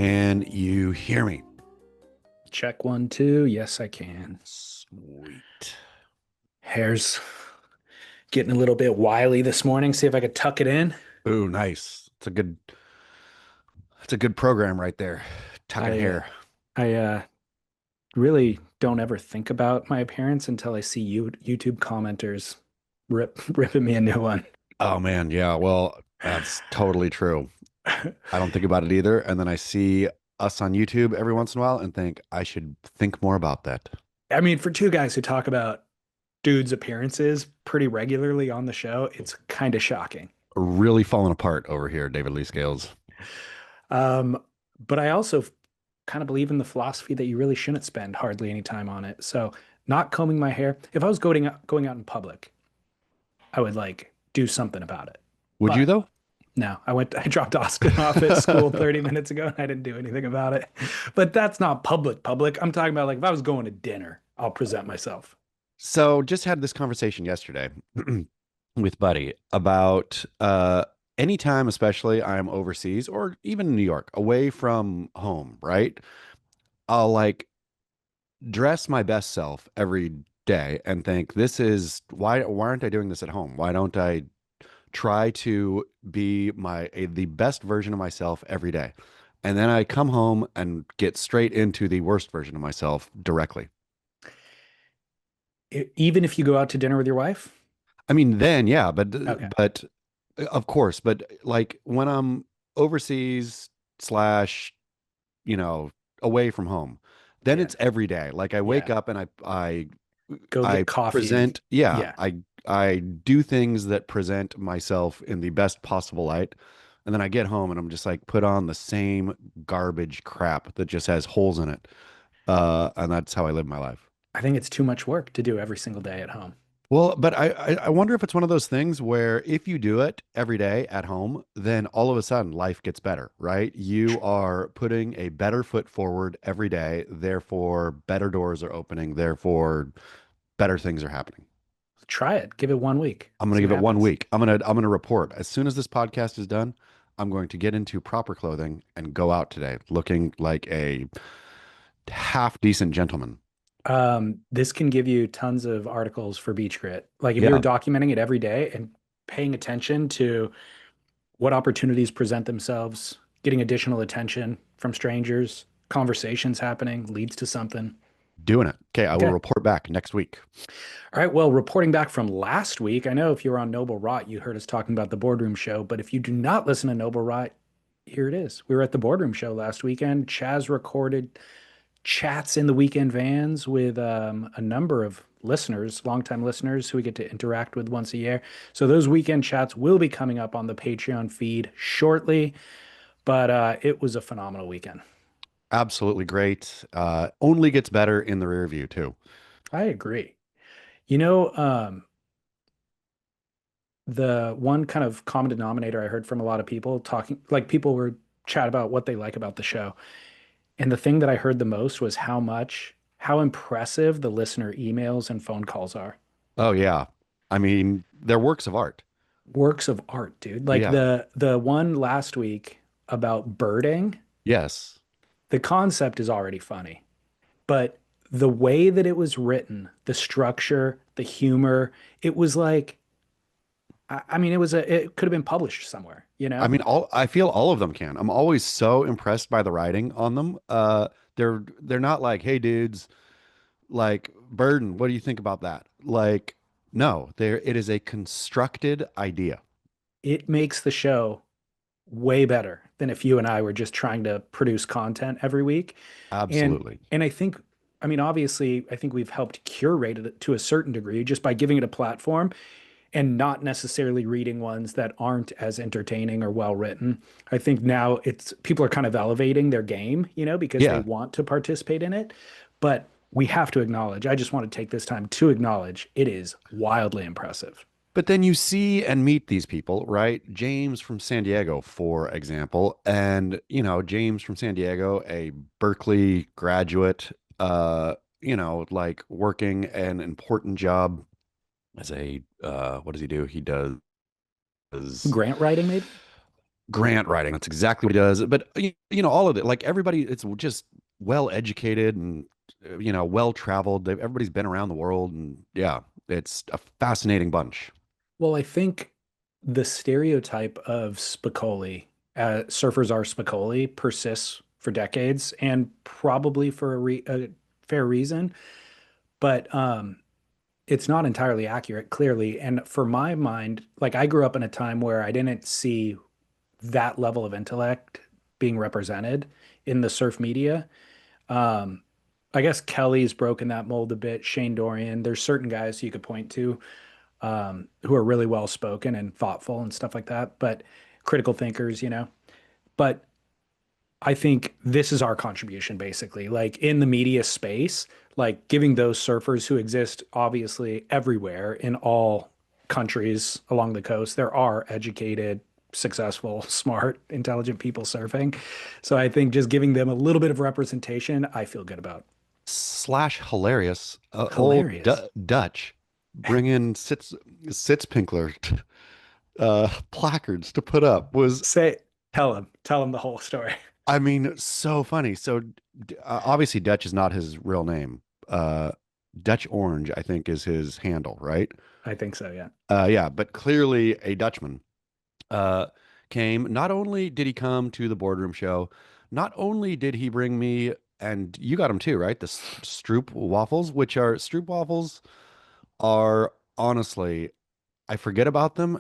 Can you hear me? Check 1, 2. Yes, I can. Sweet. Hair's getting a little bit wily this morning. See if I could tuck it in. Ooh, nice. It's a good program right there. Tucking I uh, hair. I really don't ever think about my appearance until I see YouTube commenters ripping me a new one. Oh man, yeah. Well, that's totally true. I don't think about it either. And then I see us on YouTube every once in a while and think I should think more about that. I mean, for two guys who talk about dudes' appearances pretty regularly on the show, it's kind of shocking. Really falling apart over here, David Lee Scales. Um, but I also kind of believe in the philosophy that you really shouldn't spend hardly any time on it. So, not combing my hair. If I was going out in public, I would like do something about it. Would you But though? no, I dropped Austin off at school 30 minutes ago and I didn't do anything about it. But that's not public. I'm talking about like if I was going to dinner, I'll present myself. So just had this conversation yesterday with Buddy about anytime, especially I'm overseas or even in New York, away from home, right? I'll like dress my best self every day and think this is why aren't I doing this at home? Why don't I try to be the best version of myself every day? And then I come home and get straight into the worst version of myself directly. Even if you go out to dinner with your wife? I mean, then yeah, Okay. but of course, but like when I'm overseas slash, you know, away from home, then Yeah. it's every day. Like I wake Yeah. up and Go I get coffee and present, yeah, yeah. I do things that present myself in the best possible light. And then I get home and I'm just like put on the same garbage crap that just has holes in it. And that's how I live my life. I think it's too much work to do every single day at home. Well, but I wonder if it's one of those things where if you do it every day at home, then all of a sudden life gets better, right? You are putting a better foot forward every day, therefore better doors are opening, therefore better things are happening. Try it. Give it 1 week. I'm gonna See give what it one happens. week. I'm gonna report as soon as this podcast is done. I'm going to get into proper clothing and go out today looking like a half decent gentleman. This can give you tons of articles for Beach Grit. Like if you're Yeah, documenting it every day and paying attention to what opportunities present themselves, getting additional attention from strangers, conversations happening leads to something. doing it. Okay, I will Okay. report back next week. All right. Well, reporting back from last week, I know if you were on Noble Rot, you heard us talking about the Boardroom show. But if you do not listen to Noble Rot, here it is. We were at the Boardroom show last weekend. Chaz recorded chats in the weekend vans with a number of listeners, longtime listeners who we get to interact with once a year. So those weekend chats will be coming up on the Patreon feed shortly. But it was a phenomenal weekend. Absolutely great. Only gets better in the rear view too. I agree. You know, the one kind of common denominator I heard from a lot of people talking, like people were chat about what they like about the show. And the thing that I heard the most was how impressive the listener emails and phone calls are. Oh yeah. I mean, they're works of art. Works of art, dude. Like Yeah. the one last week about birding, Yes. the concept is already funny, but the way that it was written, the structure, the humor, it was like I mean, it could have been published somewhere, you I know? mean, I feel all of them can. I'm always so impressed by the writing on them. They're not like, hey dudes, like Burden, what do you think about that? Like, no, there it is a constructed idea. It makes the show way better than if you and I were just trying to produce content every week. And Absolutely. and I think, I mean, obviously, I think we've helped curate it to a certain degree just by giving it a platform and not necessarily reading ones that aren't as entertaining or well written. I think now it's people are kind of elevating their game, because they Yeah. want to participate in it. But we have to acknowledge, I just want to take this time to acknowledge it is wildly impressive. But then you see and meet these people, right? James from San Diego, for example, and James from San Diego, a Berkeley graduate, like working an important job as a what does he do? He does Grant writing, maybe? grant writing. That's exactly what he does. But all of it, like everybody, it's just well educated and well traveled. Everybody's been around the world, and yeah, it's a fascinating bunch. Well, I think the stereotype of Spicoli, surfers are Spicoli, persists for decades and probably for a fair reason, but it's not entirely accurate, clearly. And for my mind, like I grew up in a time where I didn't see that level of intellect being represented in the surf media. Um, I guess Kelly's broken that mold a bit. Shane Dorian, there's certain guys you could point to who are really well spoken and thoughtful and stuff like that, but critical thinkers, you know. But I think this is our contribution basically, like in the media space, like giving those surfers who exist obviously everywhere in all countries along the coast. There are educated, successful, smart, intelligent people surfing. So I think just giving them a little bit of representation, I feel good about. Slash hilarious. Old Hilarious. Dutch bring in Sitzpinkler placards to put up was, Say, tell him the whole story. I mean, so funny. So obviously Dutch is not his real name. Dutch Orange, I think, is his handle, right? I think so, yeah. Yeah, but clearly a Dutchman uh, came. Not only did he come to the boardroom show, not only did he bring me, and you got them too, right? The Stroop waffles, which are Stroop waffles are honestly, I forget about them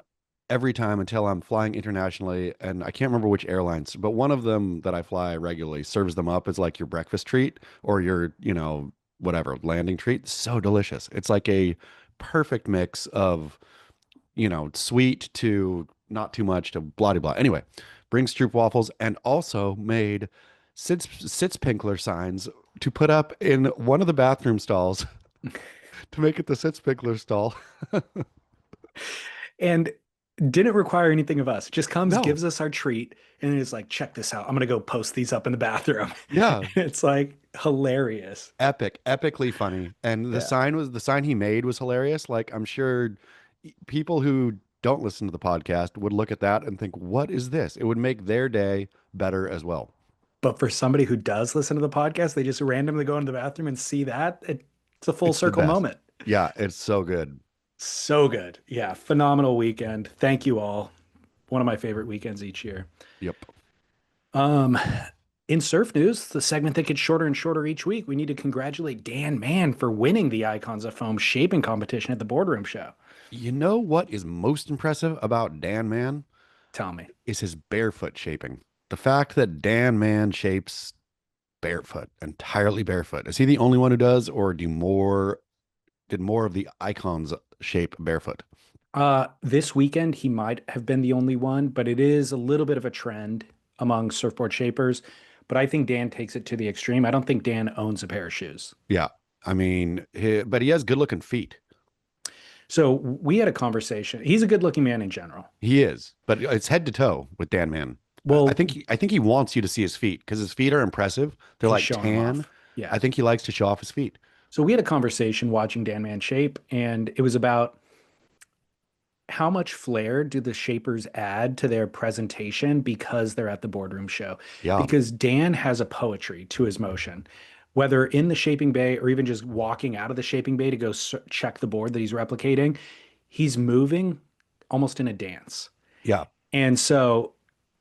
every time until I'm flying internationally, and I can't remember which airlines, but one of them that I fly regularly serves them up as like your breakfast treat or your, whatever landing treat. So delicious. It's like a perfect mix of, sweet to not too much to blah blah. Anyway, brings Stroop waffles and also made Sitzpinkler signs to put up in one of the bathroom stalls to make it the Sitzpinkler stall. And didn't require anything of us. Just comes, No, gives us our treat, and is like, check this out. I'm gonna go post these up in the bathroom. yeah, And it's like hilarious. epically funny. And Yeah. the sign he made was hilarious. Like I'm sure people who don't listen to the podcast would look at that and think, "What is this?" It would make their day better as well. But for somebody who does listen to the podcast, they just randomly go into the bathroom and see that. It's a full It's the circle best. moment. Yeah, it's so good. So good. Yeah. Phenomenal weekend. Thank you all. One of my favorite weekends each year. Yep. Um, in surf news, the segment that gets shorter and shorter each week, we need to congratulate Dan Mann for winning the Icons of Foam shaping competition at the Boardroom show. You know what is most impressive about Dan Mann Tell me. is his barefoot shaping. The fact that Dan Mann shapes barefoot, entirely barefoot. Is he the only one who does, or did more of the icons shape barefoot? This weekend he might have been the only one, but it is a little bit of a trend among surfboard shapers. But I think Dan takes it to the extreme. I don't think Dan owns a pair of shoes. Yeah. I mean, but he has good looking feet. So we had a conversation. He's a good-looking man in general. He is, but it's head to toe with Dan Mann. I Well, think I think he wants you to see his feet because his feet are impressive. They're he's like showing them tan. off. I Yes. think he likes to show off his feet. So we had a conversation watching Dan Man shape, and it was about how much flair do the shapers add to their presentation because they're at the boardroom show? Yeah. Because Dan has a poetry to his motion, whether in the shaping bay or even just walking out of the shaping bay to go check the board that he's replicating, he's moving almost in a dance. Yeah. And so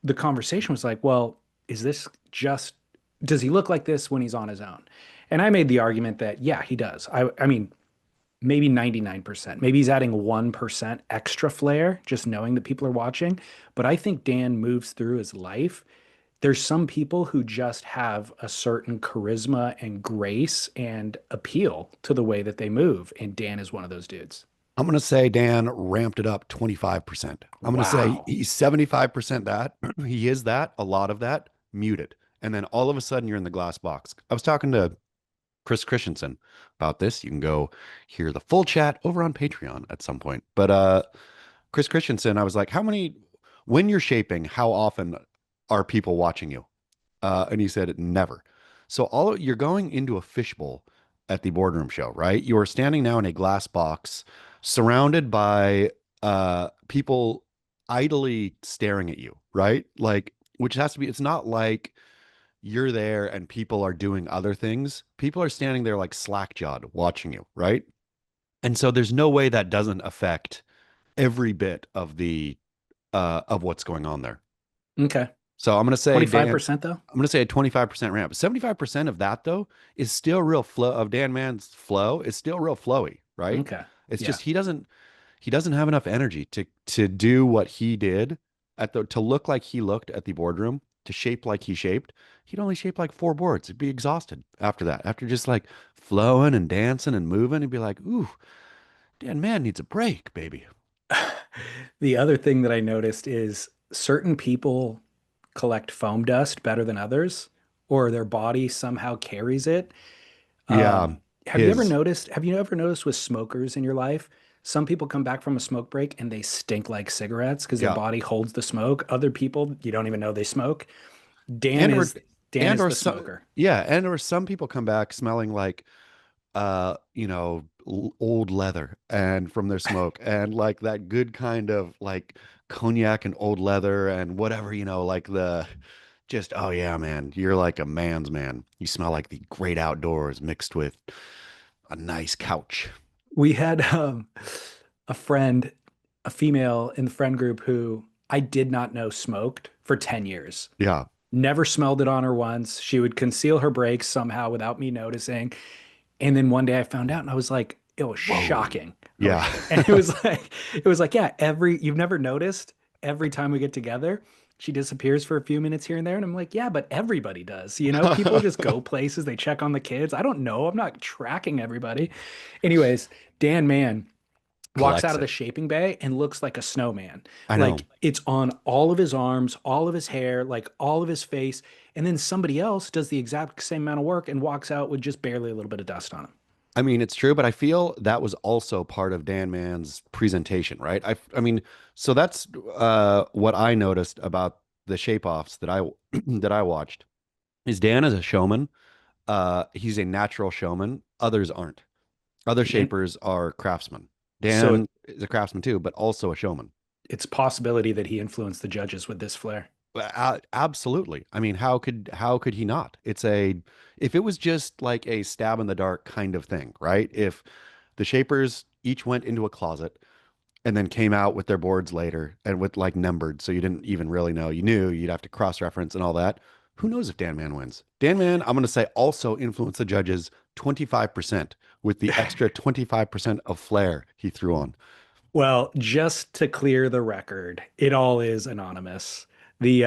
the conversation was like, well, is this just, does he look like this when he's on his own? And I made the argument that, yeah, he does. I mean, maybe 99%. Maybe he's adding 1% extra flair, just knowing that people are watching. But I think Dan moves through his life. There's some people who just have a certain charisma and grace and appeal to the way that they move. And Dan is one of those dudes. I'm going to say Dan ramped it up 25%. I'm going to say Wow. he's 75% that. He is that, a lot of that, muted. And then all of a sudden you're in the glass box. I was talking to Chris Christensen about this. You can go hear the full chat over on Patreon at some point. But Chris Christensen, I was like, when you're shaping, how often are people watching you? And he said, never. So you're going into a fishbowl at the boardroom show, right? You are standing now in a glass box surrounded by people idly staring at you, right? Like, which has to be, it's not like you're there and people are doing other things. People are standing there like slack-jawed watching you, right? And so there's no way that doesn't affect every bit of the of what's going on there. Okay. So I'm gonna say Dan, 25% though? I'm gonna say a 25% ramp. 75% of that though is still real flow of Dan Mann's flow is still real flowy, right? Okay. It's Yeah. just he doesn't have enough energy to do what he did at the to look like he looked at the boardroom, to shape like he shaped. He'd only shape like four boards. He'd be exhausted after that. After just like flowing and dancing and moving, he'd be like, ooh, Dan Mann needs a break, baby. The other thing that I noticed is certain people collect foam dust better than others, or their body somehow carries it. Yeah, his Have you ever noticed with smokers in your life? Some people come back from a smoke break and they stink like cigarettes because their yeah. body holds the smoke. Other people, you don't even know they smoke. Dan And or is Dan and is or the some smoker. yeah, and or some people come back smelling like old leather and from their smoke and like that good kind of like cognac and old leather and whatever, like the just oh yeah, man, you're like a man's man. You smell like the great outdoors mixed with a nice couch. We had a friend, a female in the friend group who I did not know smoked for 10 years. Yeah. Never smelled it on her once. She would conceal her breaks somehow without me noticing. And then one day I found out and I was like, it was Whoa. shocking. Yeah. And it was like, yeah, you've never noticed every time we get together, she disappears for a few minutes here and there. And I'm like, yeah, but everybody does. People just go places, they check on the kids. I don't know. I'm not tracking everybody. Anyways, Dan Mann walks out Collects of the it. shaping bay and looks like a snowman. I know. Like it's on all of his arms, all of his hair, like all of his face. And then somebody else does the exact same amount of work and walks out with just barely a little bit of dust on him. I mean, it's true, but I feel that was also part of Dan Mann's presentation, right? I mean, so that's what I noticed about the shape offs that I that I watched is Dan is a showman. He's a natural showman. Others aren't. Other Dan, shapers are craftsmen. so Dan is a craftsman too, but also a showman. it's possibility that he influenced the judges with this flair. Absolutely. I mean, how could he not? If it was just like a stab in the dark kind of thing, right? If the shapers each went into a closet and then came out with their boards later and with like numbered, so you didn't even really know. You knew you'd have to cross-reference and all that. Who knows if Dan Man wins? Dan Man, I'm going to say also influenced the judges 25% with the extra 25% of flair he threw on. Well, just to clear the record, it all is anonymous. The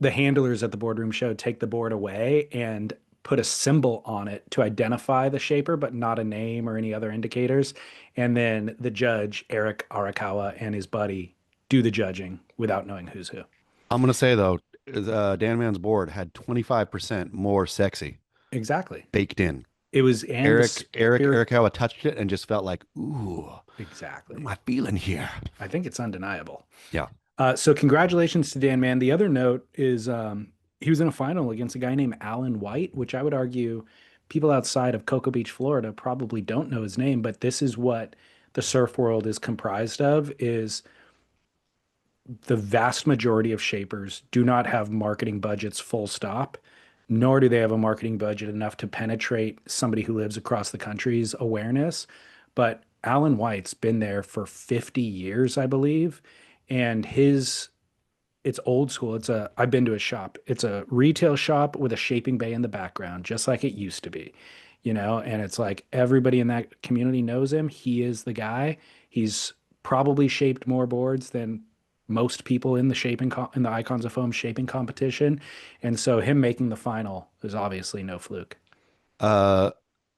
handlers at the boardroom show take the board away and put a symbol on it to identify the shaper, but not a name or any other indicators. And then the judge, Eric Arakawa, and his buddy do the judging without knowing who's who. I'm going to say though, Dan Man's board had 25% more sexy Exactly. baked in. It was and the Eric spirit. Howe touched it and just felt like, ooh, what am Exactly. I feeling here? I think it's undeniable. Yeah. So congratulations to Dan Mann. The other note is he was in a final against a guy named Alan White, which I would argue people outside of Cocoa Beach, Florida probably don't know his name, but this is what the surf world is comprised of is the vast majority of shapers do not have marketing budgets full stop, nor do they have a marketing budget enough to penetrate somebody who lives across the country's awareness. But Alan White's been there for 50 years, I believe, and his it's old school. I've been to his shop. It's a retail shop with a shaping bay in the background, just like it used to be, and it's like everybody in that community knows him. He is the guy. He's probably shaped more boards than most people in in the Icons of Foam shaping competition. And so him making the final is obviously no fluke. Uh,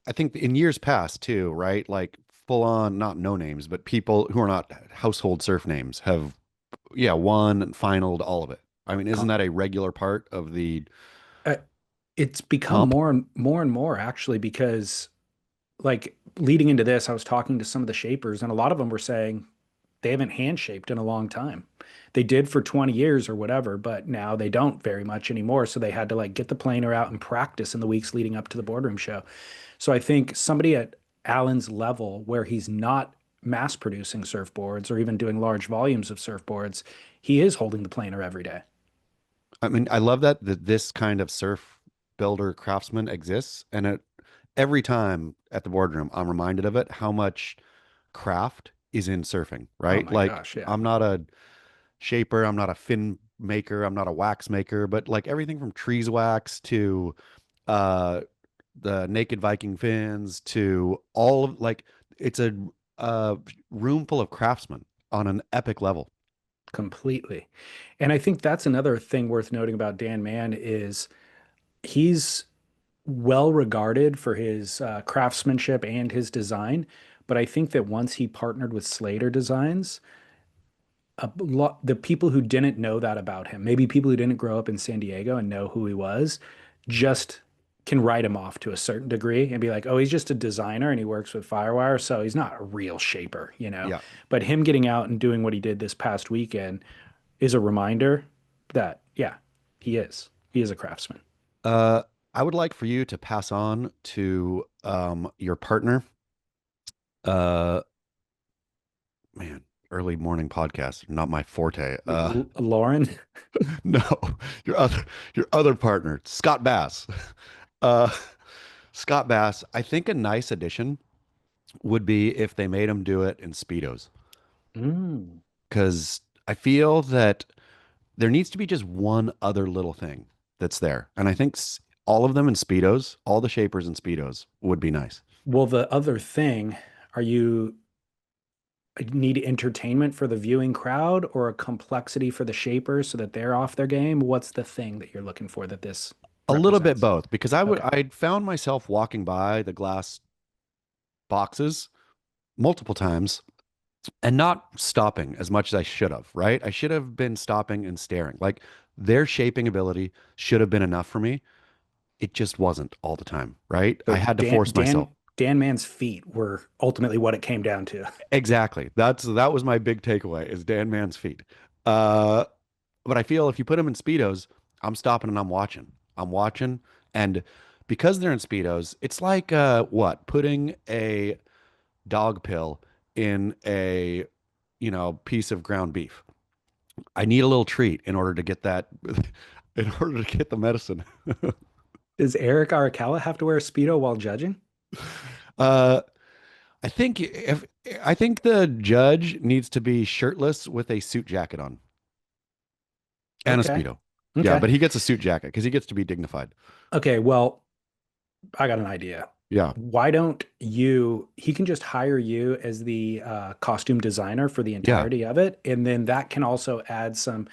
I think in years past too, right? Like full on, not no names, but people who are not household surf names have, yeah, won and finaled all of it. I mean, isn't that a regular part of the Uh, It's become comp? more and more actually because like leading into this, I was talking to some of the shapers, and a lot of them were saying they haven't hand shaped in a long time. They did for 20 years or whatever, but now they don't very much anymore. So they had to like get the planer out and practice in the weeks leading up to the boardroom show. So I think somebody at Alan's level, where he's not mass producing surfboards or even doing large volumes of surfboards, he is holding the planer every day. I mean, I love that this kind of surf builder craftsman exists, and every time at the boardroom, I'm reminded of it, how much craft is in surfing, Oh right? my Like, gosh, yeah. I'm not a shaper, I'm not a fin maker, I'm not a wax maker, but like everything from trees wax to uh the naked Viking fins to all of like it's a room full of craftsmen on an epic level. Completely. And I think that's another thing worth noting about Dan Mann is he's well regarded for his craftsmanship and his design. But I think that once he partnered with Slater Designs, the people who didn't know that about him, maybe people who didn't grow up in San Diego and know who he was, just can write him off to a certain degree and be like, oh, he's just a designer and he works with Firewire, so he's not a real shaper, you know? Yeah. But him getting out and doing what he did this past weekend is a reminder that, yeah, he is. He is a craftsman. Uh I would like for you to pass on to your partner. Uh man, early morning podcast, not my forte. Lauren, No, your other partner, Scott Bass. Uh Scott Bass, I think a nice addition would be if they made him do it in Speedos. mm, Because I feel that there needs to be just one other little thing that's there. And I think all of them in Speedos, all the shapers in Speedos would be nice. well, the other thing, are you need entertainment for the viewing crowd or a complexity for the shapers so that they're off their game? What's the thing that you're looking for that this A little bit represents? both, because Okay. I'd found myself walking by the glass boxes multiple times and not stopping as much as I should have, right? I should have been stopping and staring. Like their shaping ability should have been enough for me. It just wasn't all the time, right? I So had to force myself. Dan Mann's feet were ultimately what it came down to. Exactly. That was my big takeaway is Dan Mann's feet. Uh, but I feel if you put them in Speedos, I'm stopping and I'm watching. I'm watching. And because they're in Speedos, it's like what? Putting a dog pill in a, piece of ground beef. I need a little treat in order to get that in order to get the medicine. Does Eric Arakawa have to wear a Speedo while judging? Uh I think if I think the judge needs to be shirtless with a suit jacket on and a Okay. Speedo. Yeah, Okay. but he gets a suit jacket because he gets to be dignified. Okay. Well, I got an idea. Yeah. Why don't you, he can just hire you as the costume designer for the Yeah. entirety of it. And then that can also add some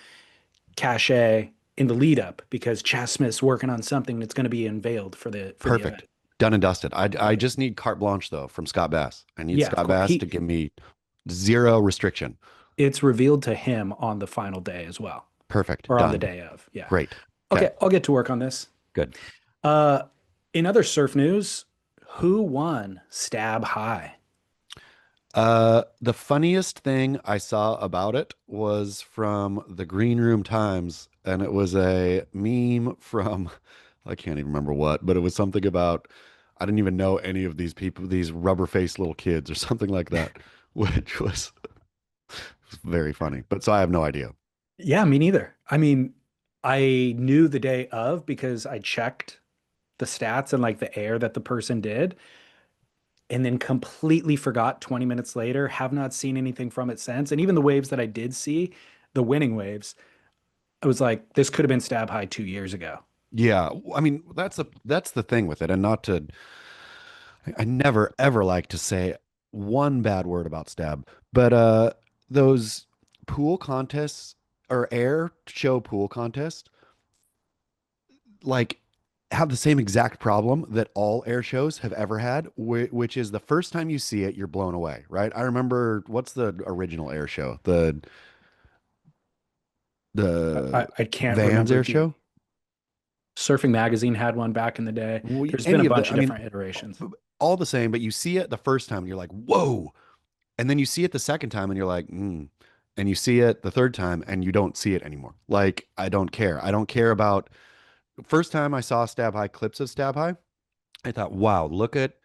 cachet in the lead up because Chas Smith's working on something that's going to be unveiled for the Perfect. event. Done and dusted. I Okay. just need carte blanche though from Scott Bass. I need Yeah, of Scott course. Bass to give me zero restriction. It's revealed to him on the final day as well, Perfect. or on the Done. day of. Yeah. Great. Okay. Okay, I'll get to work on this. Good. Uh, in other surf news, who won Stab High? The funniest thing I saw about it was from the Green Room Times, and it was a meme from, I can't even remember what, but it was something about, I didn't even know any of these people, these rubber-faced little kids or something like that, which was very funny. But so I have no idea. Yeah, me neither. I mean, I knew the day of because I checked the stats and like the air that the person did, and then completely forgot 20 minutes later, have not seen anything from it since. And even the waves that I did see, the winning waves, I was like, this could have been Stab High 2 years ago. Yeah, I mean, that's the thing with it, and not to, I never ever like to say one bad word about Stab, but those pool contests or air show pool contests like have the same exact problem that all air shows have ever had, which is the first time you see it, you're blown away, right? I remember what's the original air show? The I can't Vans remember air the show? Surfing Magazine had one back in the day. There's been a Any of the, bunch I of mean, different iterations. all the same, but you see it the first time and you're like, whoa. And then you see it the second time and you're like, and you see it the third time and you don't see it anymore. Like, I don't care. I don't care about first time I saw Stab High clips of Stab High. I thought, wow, look at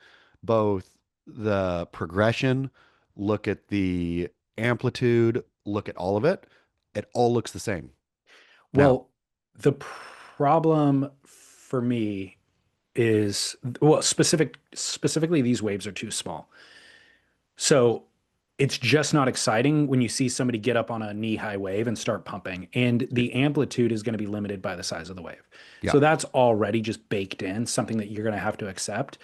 both the progression, look at the amplitude, look at all of it. It all looks the same. Now, Well, the problem for me is, well, specifically these waves are too small. So it's just not exciting when you see somebody get up on a knee-high wave and start pumping, and the amplitude is going to be limited by the size of the wave. yeah. So that's already just baked in, something that you're going to have to accept.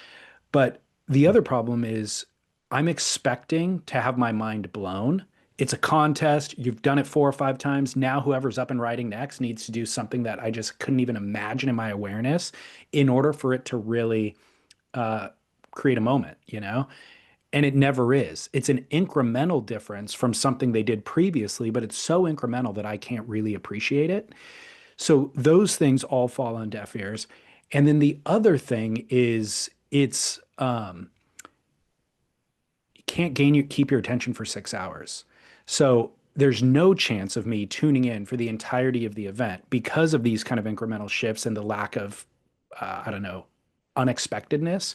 But the other problem is I'm expecting to have my mind blown. It's a contest. You've done it 4 or 5 times. Now, whoever's up and riding next needs to do something that I just couldn't even imagine in my awareness in order for it to really uh, create a moment, you know? And it never is. It's an incremental difference from something they did previously, but it's so incremental that I can't really appreciate it. So those things all fall on deaf ears. And then the other thing is you can't keep your attention for 6 hours. So there's no chance of me tuning in for the entirety of the event because of these kind of incremental shifts and the lack of I don't know, unexpectedness.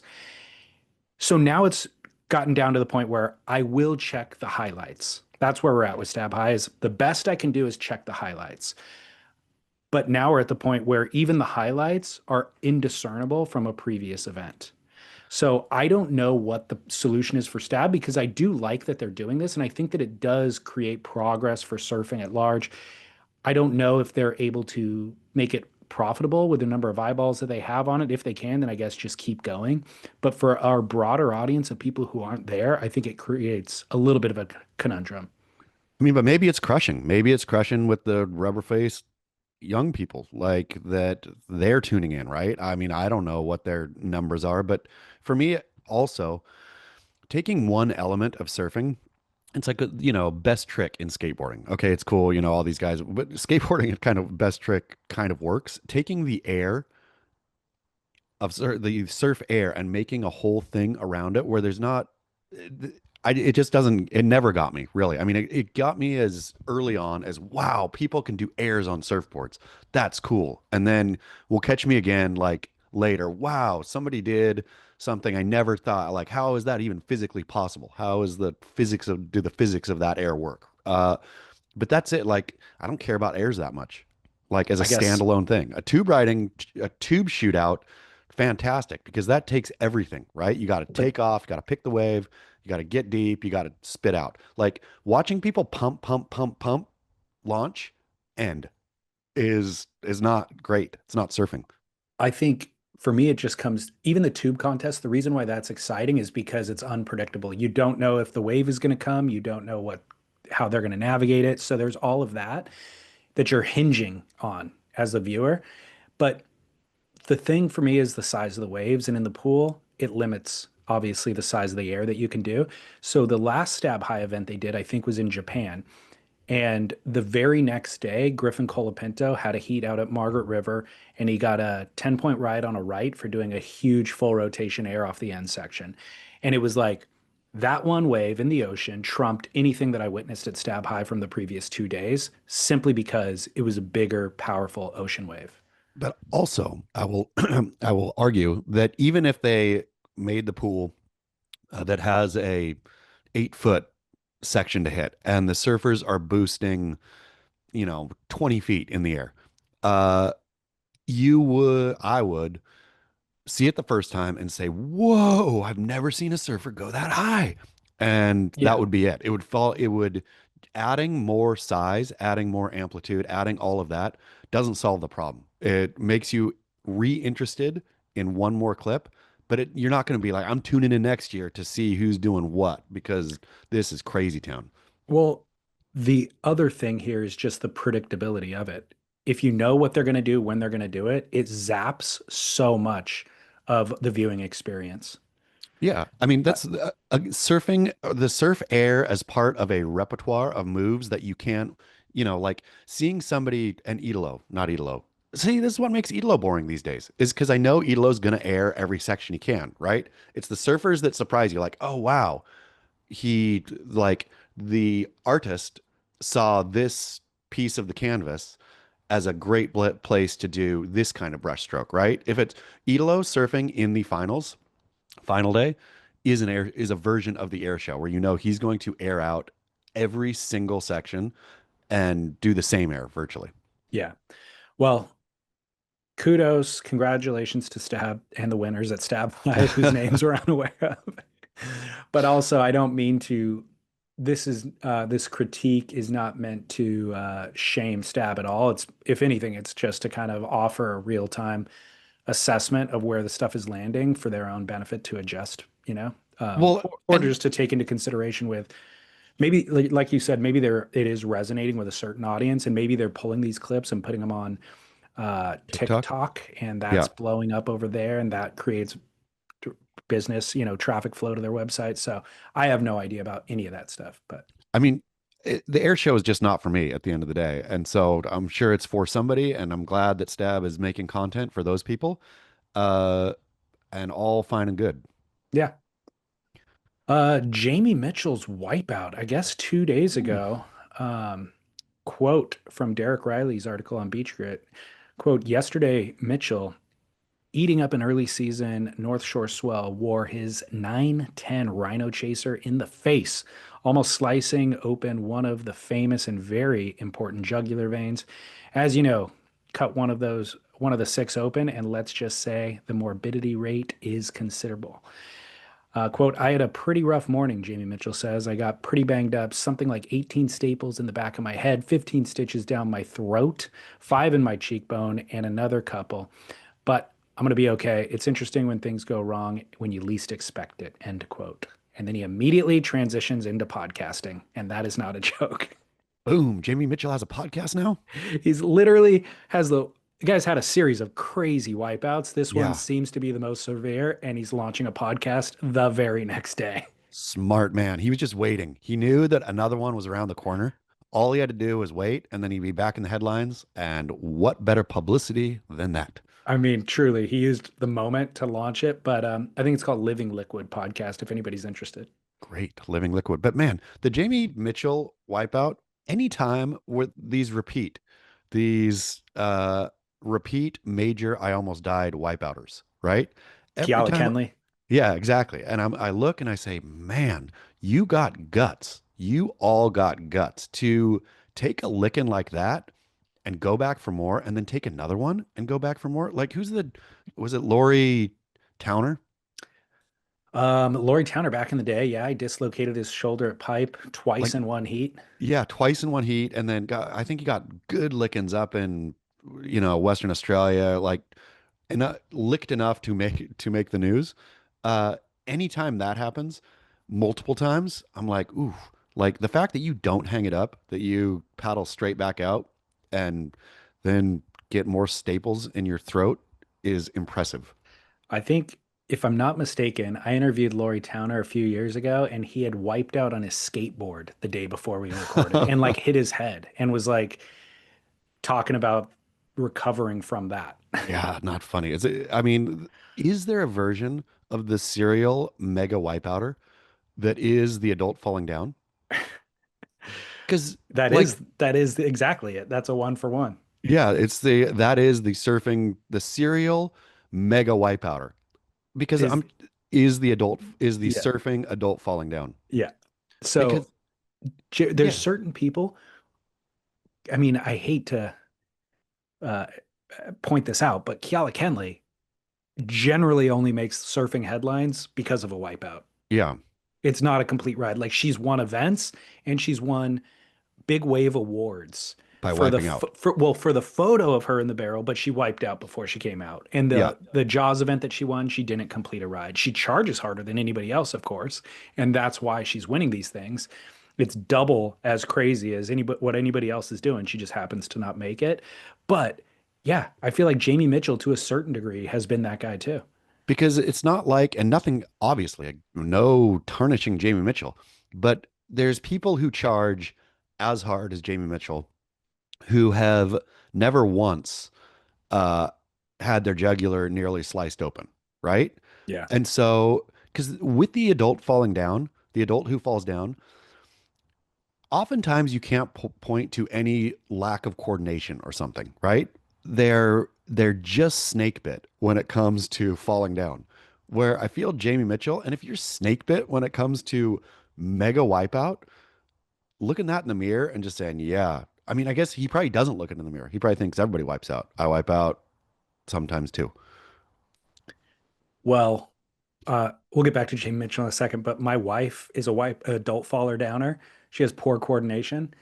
So now it's gotten down to the point where I will check the highlights. That's where we're at with Stab High is the best I can do is check the highlights. But now we're at the point where even the highlights are indiscernible from a previous event. So I don't know what the solution is for Stab because I do like that they're doing this and I think that it does create progress for surfing at large. I don't know if they're able to make it profitable with the number of eyeballs that they have on it. If they can, then I guess just keep going. But for our broader audience of people who aren't there, I think it creates a little bit of a conundrum. I mean, but maybe it's crushing. Maybe it's crushing with the rubber faced young people like that they're tuning in, right? I mean, I don't know what their numbers are, but for me, also taking one element of surfing, it's like best trick in skateboarding. Okay, it's cool, all these guys, but skateboarding, it kind of best trick kind of works. Taking the air the surf air and making a whole thing around it where there's not it just doesn't, it never got me really. I mean, it got me as early on as, wow, people can do airs on surfboards, that's cool. And then will catch me again like later, wow, somebody did something I never thought, like, how is that even physically possible? How is the physics of do the physics of that air work? But that's it. Like, I don't care about airs that much. Like as a I guess, standalone thing, a tube shootout, fantastic because that takes everything, right? You got to but take off, you got to pick the wave, you got to get deep, you got to spit out. Like watching people pump, pump, pump, pump, launch, end is not great. It's not surfing. I think for me, it just comes, even the tube contest, the reason why that's exciting is because it's unpredictable. You don't know if the wave is going to come, you don't know how they're going to navigate it. So there's all of that that you're hinging on as a viewer. But the thing for me is the size of the waves, and in the pool, it limits obviously the size of the air that you can do. So the last Stab High event they did, I think, was in Japan. And the very next day, Griffin Colapinto had a heat out at Margaret River, and he got a 10-point ride on a right for doing a huge full rotation air off the end section. And it was like that one wave in the ocean trumped anything that I witnessed at Stab High from the previous 2 days, simply because it was a bigger, powerful ocean wave. But also, I will I will argue that even if they made the pool that has a 8 foot section to hit and the surfers are boosting 20 feet in the air, uh I would see it the first time and say, whoa, I've never seen a surfer go that high. And that Yeah. would be it. It would fall, it would adding more size, adding more amplitude, adding all of that doesn't solve the problem. It makes you re-interested in one more clip, but you're not going to be like, I'm tuning in next year to see who's doing what because this is crazy town. Well, the other thing here is just the predictability of it. If you know what they're going to do when they're going to do it, it zaps so much of the viewing experience. Yeah, I mean Uh, that's surfing the surf air as part of a repertoire of moves that you can't, like seeing somebody and Idolo, not Idolo. See, this is what makes Idolo boring these days, is because I know Idolo's gonna air every section he can, right? It's the surfers that surprise you, like, oh wow, he like the artist saw this piece of the canvas as a great place to do this kind of brushstroke, right? If it's Idolo surfing in the final day, is a version of the air show where you know he's going to air out every single section and do the same air virtually. Yeah. Well, kudos, congratulations to Stab and the winners at Stab Live, whose names we're unaware of. But also, I don't mean to. This critique is not meant to shame Stab at all. It's, if anything, it's just to kind of offer a real time assessment of where the stuff is landing for their own benefit to adjust. Well, Or and just to take into consideration with maybe, like you said, maybe it is resonating with a certain audience, and maybe they're pulling these clips and putting them on TikTok. TikTok, and Yeah. that's blowing up over there, and that creates business, traffic flow to their website. So I have no idea about any of that stuff, but I mean, the air show is just not for me at the end of the day. And so I'm sure it's for somebody, and I'm glad that Stab is making content for those people. Uh, and all fine and good. yeah. Jamie Mitchell's wipeout, I guess 2 days Ooh. ago. Um, Quote from Derek Riley's article on Beach Grit. Quote, yesterday, Mitchell, eating up an early season North Shore swell, wore his 910 Rhino Chaser in the face, almost slicing open one of the famous and very important jugular veins. As you know, cut one of the six open, and let's just say the morbidity rate is considerable. Quote, I had a pretty rough morning, Jamie Mitchell says. I got pretty banged up, something like 18 staples in the back of my head, 15 stitches down my throat, five in my cheekbone, and another couple. But I'm going to be okay. It's interesting when things go wrong when you least expect it, end quote. And then he immediately transitions into podcasting. And that is not a joke. Boom. Jamie Mitchell has a podcast now. He's literally has the guy's had a series of crazy wipeouts. This one Yeah. seems to be the most severe, and he's launching a podcast the very next day. Smart man. He was just waiting. He knew that another one was around the corner. All he had to do was wait, and then he'd be back in the headlines. And what better publicity than that? I mean, truly, he used the moment to launch it, but I think it's called Living Liquid Podcast if anybody's interested. Great living liquid. But man, the Jamie Mitchell wipeout, anytime with these repeat major I almost died wipeouters, right? Every Kiala time, Kenley. yeah, exactly. And I look and I say, man, you got guts. You all got guts to take a licking like that and go back for more and then take another one and go back for more. Like was it Lori Towner? Laurie Towner back in the day, yeah, he dislocated his shoulder at pipe twice Like in one heat. yeah, twice in one heat, and then I think he got good lickings up in, Western Australia, like licked enough to make the news. Uh, Anytime that happens, multiple times, I'm like, ooh, like the fact that you don't hang it up, that you paddle straight back out, and then get more staples in your throat is impressive. I think, if I'm not mistaken, I interviewed Laurie Towner a few years ago, and he had wiped out on his skateboard the day before we recorded and like hit his head and was like talking about recovering from that. Yeah, not funny. I mean, is there a version of the serial mega wipeouter that is the adult falling down? Because like, That is exactly it. That's a one for one. yeah, that is the surfing the serial mega wipeouter. Because Is I'm is the Yeah, surfing adult falling down? yeah. So Because there's yeah, certain people. I mean, I hate to uh, point this out, but Kiala Kenley generally only makes surfing headlines because of a wipeout. yeah, It's not a complete ride. Like, she's won events and she's won big wave awards by for wiping out. for the photo of her in the barrel, but she wiped out before she came out. And Yeah, the Jaws event that she won, she didn't complete a ride. She charges harder than anybody else, of course, and that's why she's winning these things. It's double as crazy as anybody what anybody else is doing. She just happens to not make it. But yeah, I feel like Jamie Mitchell to a certain degree has been that guy too. because it's not like, and nothing, obviously, like, no tarnishing Jamie Mitchell, but there's people who charge as hard as Jamie Mitchell who have never once uh, had their jugular nearly sliced open, right? Yeah. And so, because with the adult falling down, the adult who falls down, oftentimes you can't point to any lack of coordination or something, right? They're just snake bit when it comes to falling down. where I feel Jamie Mitchell, and if you're snake bit when it comes to mega wipeout, looking that in the mirror and just saying, yeah. I mean, I guess he probably doesn't look it in the mirror. He probably thinks everybody wipes out. I wipe out sometimes too. Well, we'll get back to Jane Mitchell in a second, but my wife is a adult faller downer. She has poor coordination,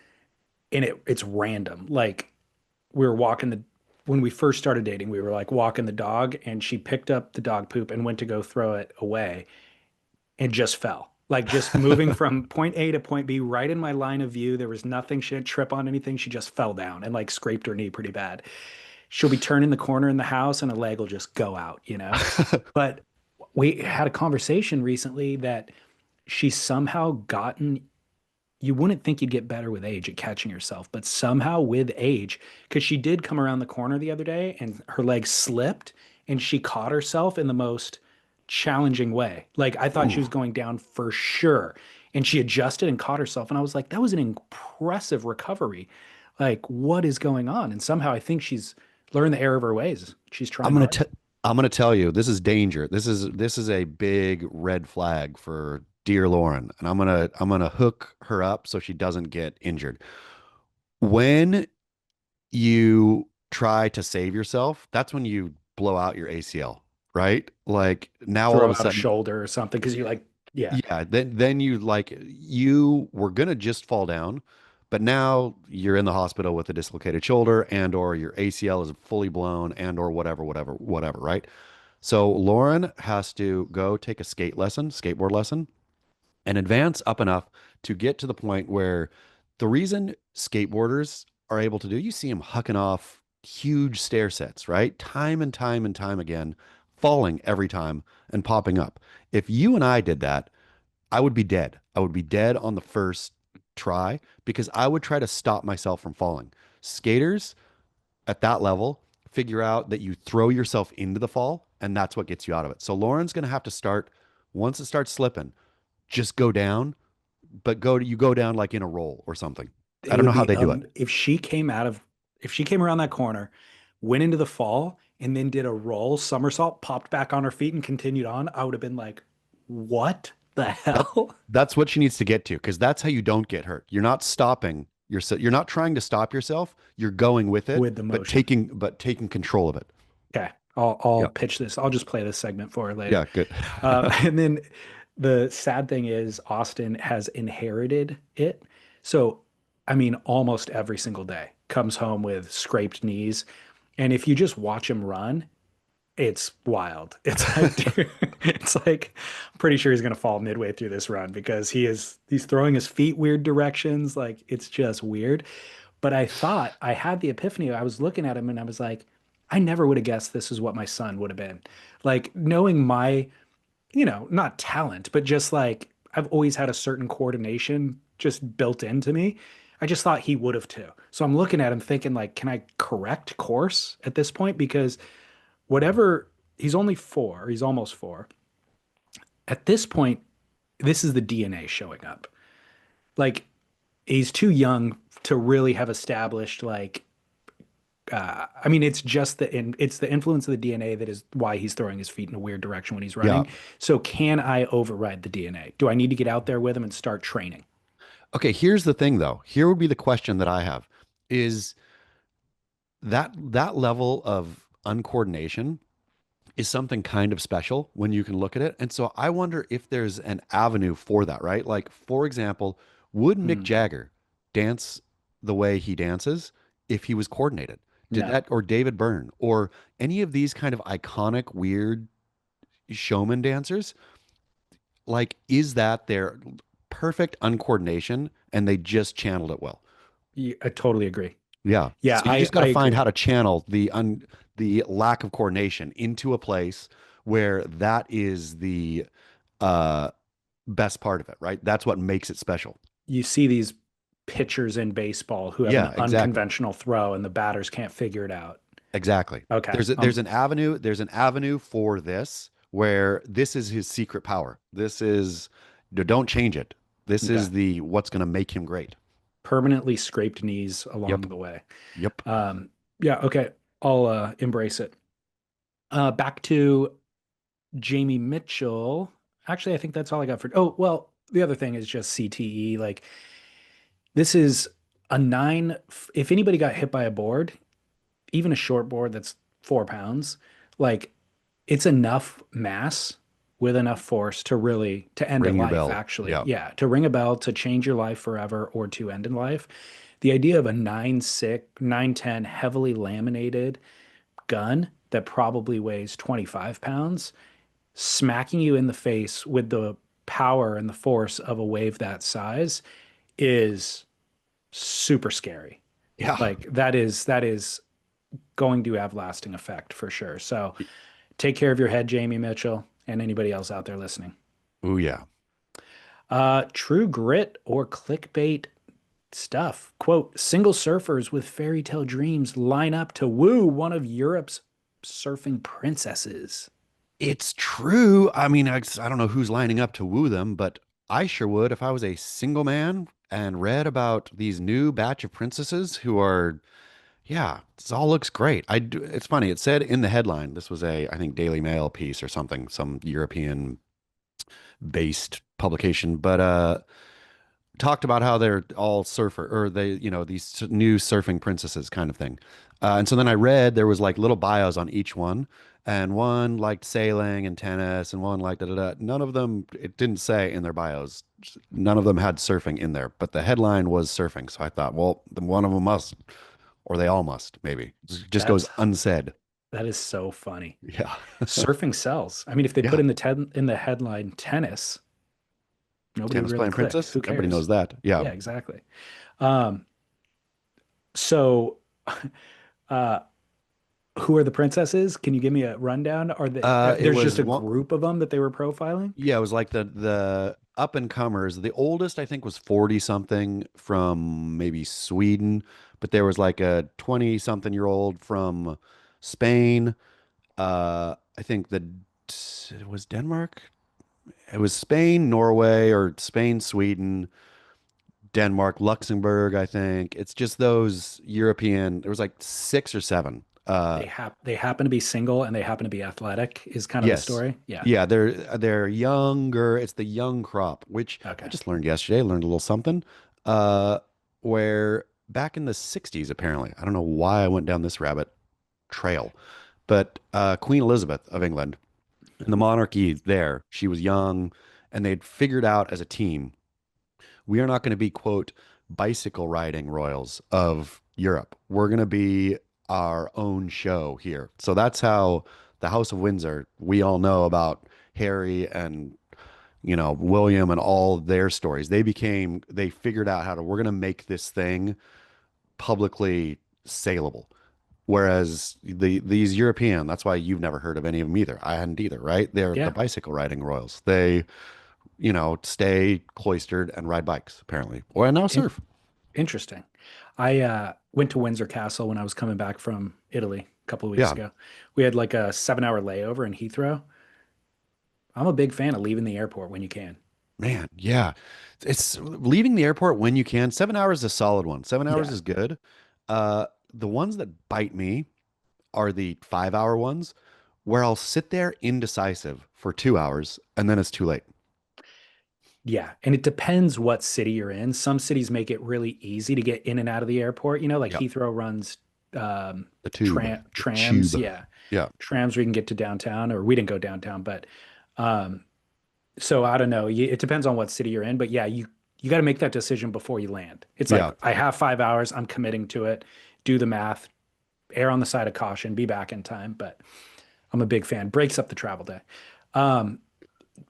and it's random. Like we were walking the when we first started dating, we were like walking the dog, and she picked up the dog poop and went to go throw it away, and just fell. Like just moving from point A to point B, right in my line of view. There was nothing. She didn't trip on anything. She just fell down and like scraped her knee pretty bad. She'll be turning the corner in the house and a leg will just go out, you know? But we had a conversation recently that she's somehow gotten, you wouldn't think you'd get better with age at catching yourself, but somehow with age, because she did come around the corner the other day and her leg slipped and she caught herself in the most challenging way. Like I thought she was Ooh. going down for sure. And she adjusted and caught herself. And I was like, that was an impressive recovery. Like, what is going on? And somehow I think she's learned the error of her ways. She's I'm trying gonna hard. t I'm gonna tell you, this is danger. This is a big red flag for dear Lauren, and I'm gonna hook her up so she doesn't get injured. When you try to save yourself, that's when you blow out your ACL, right? Like now all of Throw a out a sudden, shoulder or something because you like, yeah, yeah, then you were gonna just fall down, but now you're in the hospital with a dislocated shoulder and or your ACL is fully blown and or whatever, right? So Lauren has to go take a skateboard lesson, and advance up enough to get to the point where the reason skateboarders are able to do, you see them hucking off huge stair sets, right? Time and time and time again, falling every time and popping up. If you and I did that, I would be dead. I would be dead on the first try because I would try to stop myself from falling. Skaters at that level figure out that you throw yourself into the fall and that's what gets you out of it. So Lauren's going to have to start once it starts slipping, just go down, but you go down like in a roll or something. I it don't would know how be they do it. if she came around that corner, went into the fall, and then did a roll somersault, popped back on her feet, and continued on. I would have been like, "What the That hell?" that's what she needs to get to because that's how you don't get hurt. You're not stopping yourself. You're not trying to stop yourself. You're going with it, With the but motion. taking control of it. Okay, I'll Yeah. pitch this. I'll just play this segment for her later. Yeah, good. And then the sad thing is Austin has inherited it. So, I mean, almost every single day comes home with scraped knees. And if you just watch him run, it's wild. It's like, dude, it's like, I'm pretty sure he's gonna fall midway through this run because he's throwing his feet weird directions. Like it's just weird. But I thought I had the epiphany. I was looking at him and I was like, I never would have guessed this is what my son would have been. Like knowing my, not talent, but just like I've always had a certain coordination just built into me. I just thought he would have too. So I'm looking at him thinking like, can I correct course at this point? Because whatever, he's only 4, he's almost 4. At this point, this is the DNA showing up. Like he's too young to really have established like I mean, it's the influence of the DNA that is why he's throwing his feet in a weird direction when he's Yeah. running. So can I override the DNA? Do I need to get out there with him and start training? Okay, here's the thing though. Here would be the question that I have is that level of uncoordination is something kind of special when you can look at it. And so I wonder if there's an avenue for that, right? Like, for example, would Mick Hmm, Jagger dance the way he dances if he was coordinated? Did no. that, or David Byrne, or any of these kind of iconic, weird showman dancers? Like, is that their perfect uncoordination and they just channeled it well? I totally agree. Yeah. Yeah, So you just got I to find how agree. to channel the lack of coordination into a place where that is the uh best part of it, right? That's what makes it special. You see these pitchers in baseball who have an Yeah, exactly. unconventional throw and the batters can't figure it out. Exactly. Okay. There's an avenue for this where this is his secret power. This is don't change it. This Okay. is the what's going to make him great. Permanently scraped knees Yep. along the way. Yep. Yeah, okay. I'll embrace it. Back to Jamie Mitchell. Actually, I think that's all I got for. Oh, well, the other thing is just CTE. Like this is a nine. If anybody got hit by a board, even a short board that's 4 pounds, like it's enough mass with enough force to really to end a Ring your life, bell. actually. Yeah. Yeah, to ring a bell, to change your life forever or to end in life. The idea of a 9.6, 9.10 heavily laminated gun that probably weighs 25 pounds smacking you in the face with the power and the force of a wave that size is super scary. Yeah. Like that is going to have lasting effect for sure. So take care of your head, Jamie Mitchell, and anybody else out there listening. Oh, yeah. True grit or clickbait stuff. Quote, single surfers with fairy tale dreams line up to woo one of Europe's surfing princesses. It's true. I mean, I don't know who's lining up to woo them, but I sure would if I was a single man and read about these new batch of princesses who are, yeah, this all looks great. It's funny. It said in the headline, this was I think, Daily Mail piece or something, some European based publication, but talked about how they're all surfer or these new surfing princesses kind of thing. And so then I read there was like little bios on each one, and one liked sailing and tennis, and one liked da da da. None of them, it didn't say in their bios. None of them had surfing in there, but the headline was surfing. So I thought, well, then one of them must, or they all must, maybe. It just goes That's unsaid. that is so funny. Yeah. Surfing sells. I mean, if they put Yeah. in the headline tennis, nobody would Tennis really playing click. princess. Who Everybody cares? knows that. Yeah. Yeah, exactly. Um, so uh who are the princesses? Can you give me a rundown? Are It there's just was a one. group of them that they were profiling? Yeah, it was like the up and comers. The oldest I think was 40 something from maybe Sweden, but there was like a 20 something year old from Spain. I think it was Denmark. It was Spain, Norway, or Spain, Sweden, Denmark, Luxembourg, I think. It's just those European. There was like six or seven. They happen to be single and they happen to be athletic is kind of the Yes. story. Yeah. Yeah, they're younger. It's the young crop, which I Okay. just learned yesterday. I learned a little something. Uh, where back in the 60s, apparently, I don't know why I went down this rabbit trail, but Queen Elizabeth of England and the monarchy there, she was young, and they'd figured out as a team, we are not going to be, quote, bicycle riding royals of Europe. We're going to be our own show here. So that's how the House of Windsor, we all know about Harry and, William and all their stories. They figured out how to, we're going to make this thing publicly saleable. Whereas these European, that's why you've never heard of any of them either. I hadn't either, right? They're the Yeah. bicycle riding royals. They, stay cloistered and ride bikes, apparently. Or now In surf. Interesting. I went to Windsor Castle when I was coming back from Italy a couple of weeks Yeah, ago. We had like a 7 hour layover in Heathrow. I'm a big fan of leaving the airport when you can. man. Yeah. It's leaving the airport when you can. 7 hours is a solid one. 7 hours Yeah. is good. The ones that bite me are the 5 hour ones where I'll sit there indecisive for 2 hours and then it's too late. Yeah. And it depends what city you're in. Some cities make it really easy to get in and out of the airport. You know, like Yeah. Heathrow runs The tube, the trams. tube. Yeah. Yeah. Trams where you can get to downtown, or we didn't go downtown, but um, so I don't know. It depends on what city you're in, but yeah, you got to make that decision before you land. It's like Yeah. I have 5 hours. I'm committing to it. Do the math. Err on the side of caution. Be back in time. But I'm a big fan. Breaks up the travel day. Um,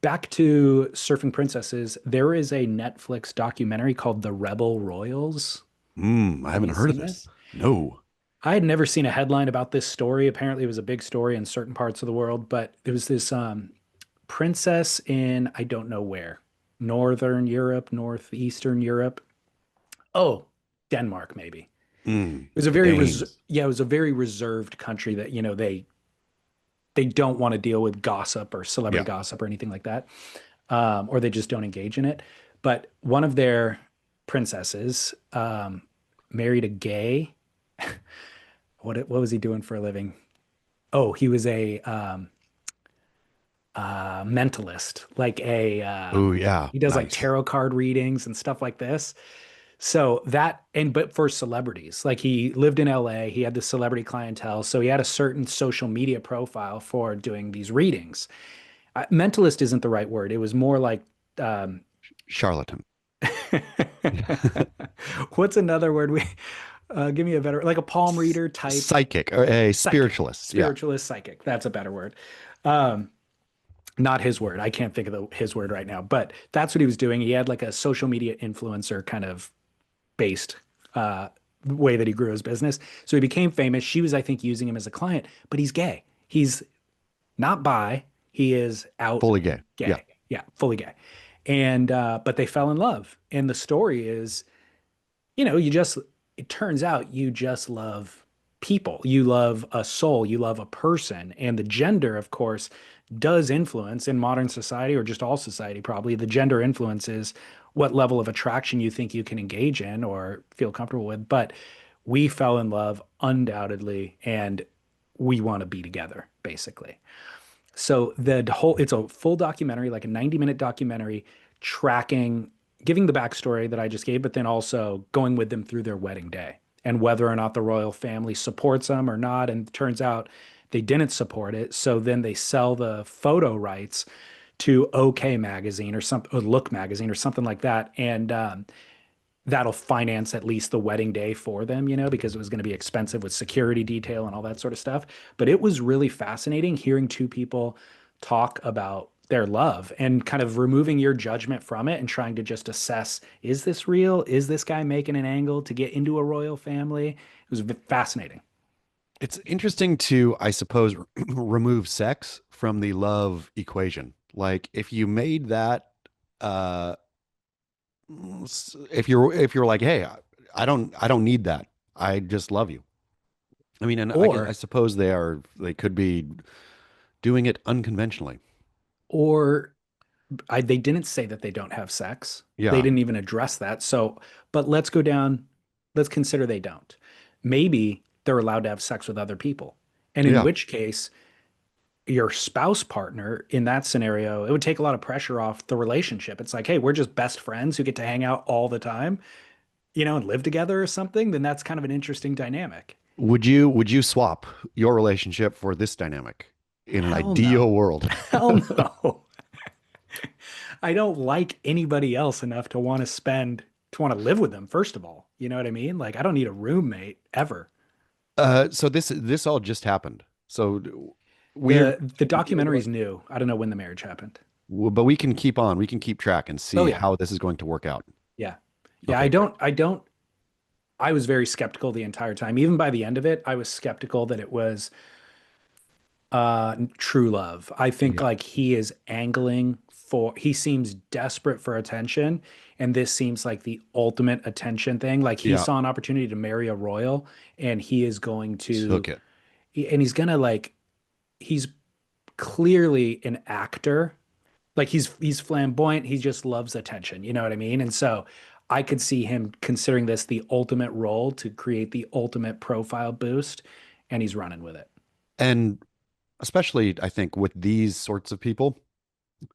Back to surfing princesses. There is a Netflix documentary called The Rebel Royals. I Have haven't you heard of seen this? this. No. I had never seen a headline about this story. Apparently, it was a big story in certain parts of the world, but there was this princess in I don't know where, Northern Europe, Northeastern Europe. Oh, Denmark, maybe. It was a The Danes. yeah, it was a very reserved country that, they don't want to deal with gossip or celebrity Yeah. gossip or anything like that, or they just don't engage in it. But one of their princesses married a gay. What was he doing for a living? Oh, he was a mentalist, like a Oh yeah, he does like nice. tarot card readings and stuff like this. So that and but for celebrities, like he lived in LA, he had the celebrity clientele, so he had a certain social media profile for doing these readings. Mentalist isn't the right word. It was more like um, Charlatan. what's another word we give me a better like a palm reader type Psychic or a psychic, spiritualist. Yeah. spiritualist psychic. That's a better word. Um, not his word. I can't think of his word right now, but that's what he was doing. He had like a social media influencer kind of based uh, way that he grew his business. So he became famous. She was, I think, using him as a client, but he's gay. He's not bi. He is out Fully gay. Yeah. gay. Yeah, fully gay. And but they fell in love. And the story is, you just it turns out you just love people. You love a soul, you love a person. And the gender, of course, does influence in modern society or just all society, probably. The gender influences what level of attraction you think you can engage in or feel comfortable with. But we fell in love undoubtedly, and we want to be together, basically. So the whole it's a full documentary, like a 90-minute documentary tracking, giving the backstory that I just gave, but then also going with them through their wedding day and whether or not the royal family supports them or not. And it turns out they didn't support it. So then they sell the photo rights to OK Magazine or something, or Look Magazine or something like that. And that'll finance at least the wedding day for them, because it was going to be expensive with security detail and all that sort of stuff. But it was really fascinating hearing two people talk about their love and kind of removing your judgment from it and trying to just assess, is this real? Is this guy making an angle to get into a royal family? It was fascinating. It's interesting to, I suppose, remove sex from the love equation. Like if you made that, uh, if you're like, hey, I don't need that. I just love you. I mean, and I Or, suppose they could be doing it unconventionally. or they didn't say that they don't have sex. They Yeah. didn't even address that. So, but let's go down, let's consider they don't. Maybe they're allowed to have sex with other people. And in Yeah. which case, your spouse partner in that scenario, it would take a lot of pressure off the relationship. It's like, hey, we're just best friends who get to hang out all the time, and live together or something. Then that's kind of an interesting dynamic. Would you swap your relationship for this dynamic in an Hell no. ideal world? Hell no. I don't like anybody else enough to want to live with them, first of all. You know what I mean? Like, I don't need a roommate ever. So this all just happened. So The we're documentary's like, new. I don't know when the marriage happened. but we can keep on. We can keep track and Oh see yeah. how this is going to work out. Yeah. Yeah, Okay, great. I was very skeptical the entire time. Even by the end of it, I was skeptical that it was true love. I think Yeah. like he seems desperate for attention, and this seems like the ultimate attention thing. Like he Yeah. saw an opportunity to marry a royal, and he is going to Took it. and he's gonna like he's clearly an actor. Like he's flamboyant, he just loves attention, you know what I mean? And so I could see him considering this the ultimate role to create the ultimate profile boost, and he's running with it. And especially, I think with these sorts of people,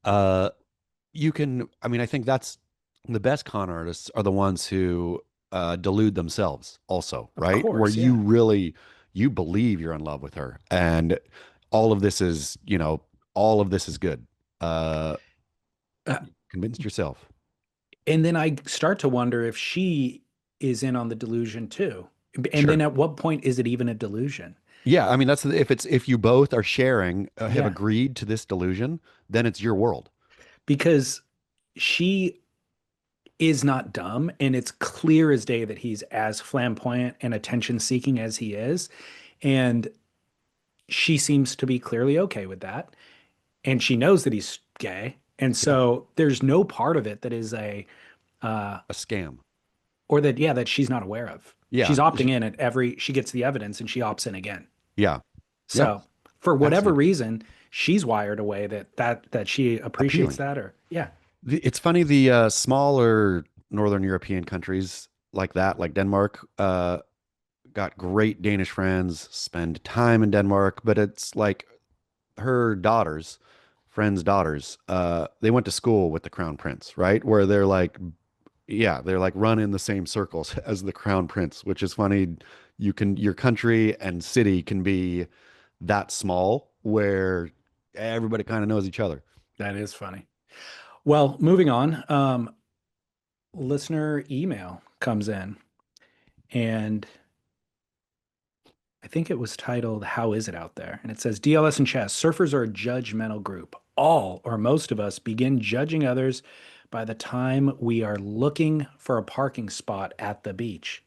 uh, I mean, I think that's the best con artists are the ones who delude themselves also, Of right? Where course, yeah. you believe you're in love with her and all of this is, all of this is good. Uh, Uh, Convinced yourself. And then I start to wonder if she is in on the delusion too. And then Sure. at what point is it even a delusion? Yeah, I mean if you both are sharing, have Yeah. agreed to this delusion, then it's your world. Because she is not dumb, and it's clear as day that he's as flamboyant and attention seeking as he is. And she seems to be clearly okay with that. And she knows that he's gay. And Yeah, so there's no part of it that is a scam. or that, yeah, that she's not aware of. Yeah, She's opting in she gets the evidence and she opts in again. yeah, yeah. So for whatever Fascinating. reason, she's wired away that she appreciates Appealing. that, or yeah, It's funny, the smaller Northern European countries like that, like Denmark, got great Danish friends, spend time in Denmark, but it's like her daughters friends' daughters, they went to school with the Crown Prince, right? Where they're like, yeah, they're like run in the same circles as the Crown Prince, which is funny. Your country and city can be that small where everybody kind of knows each other. That is funny. Well, moving on. Listener email comes in, and I think it was titled "How Is It Out There?" And it says, DLS and Chess, surfers are a judgmental group. All or most of us begin judging others by the time we are looking for a parking spot at the beach.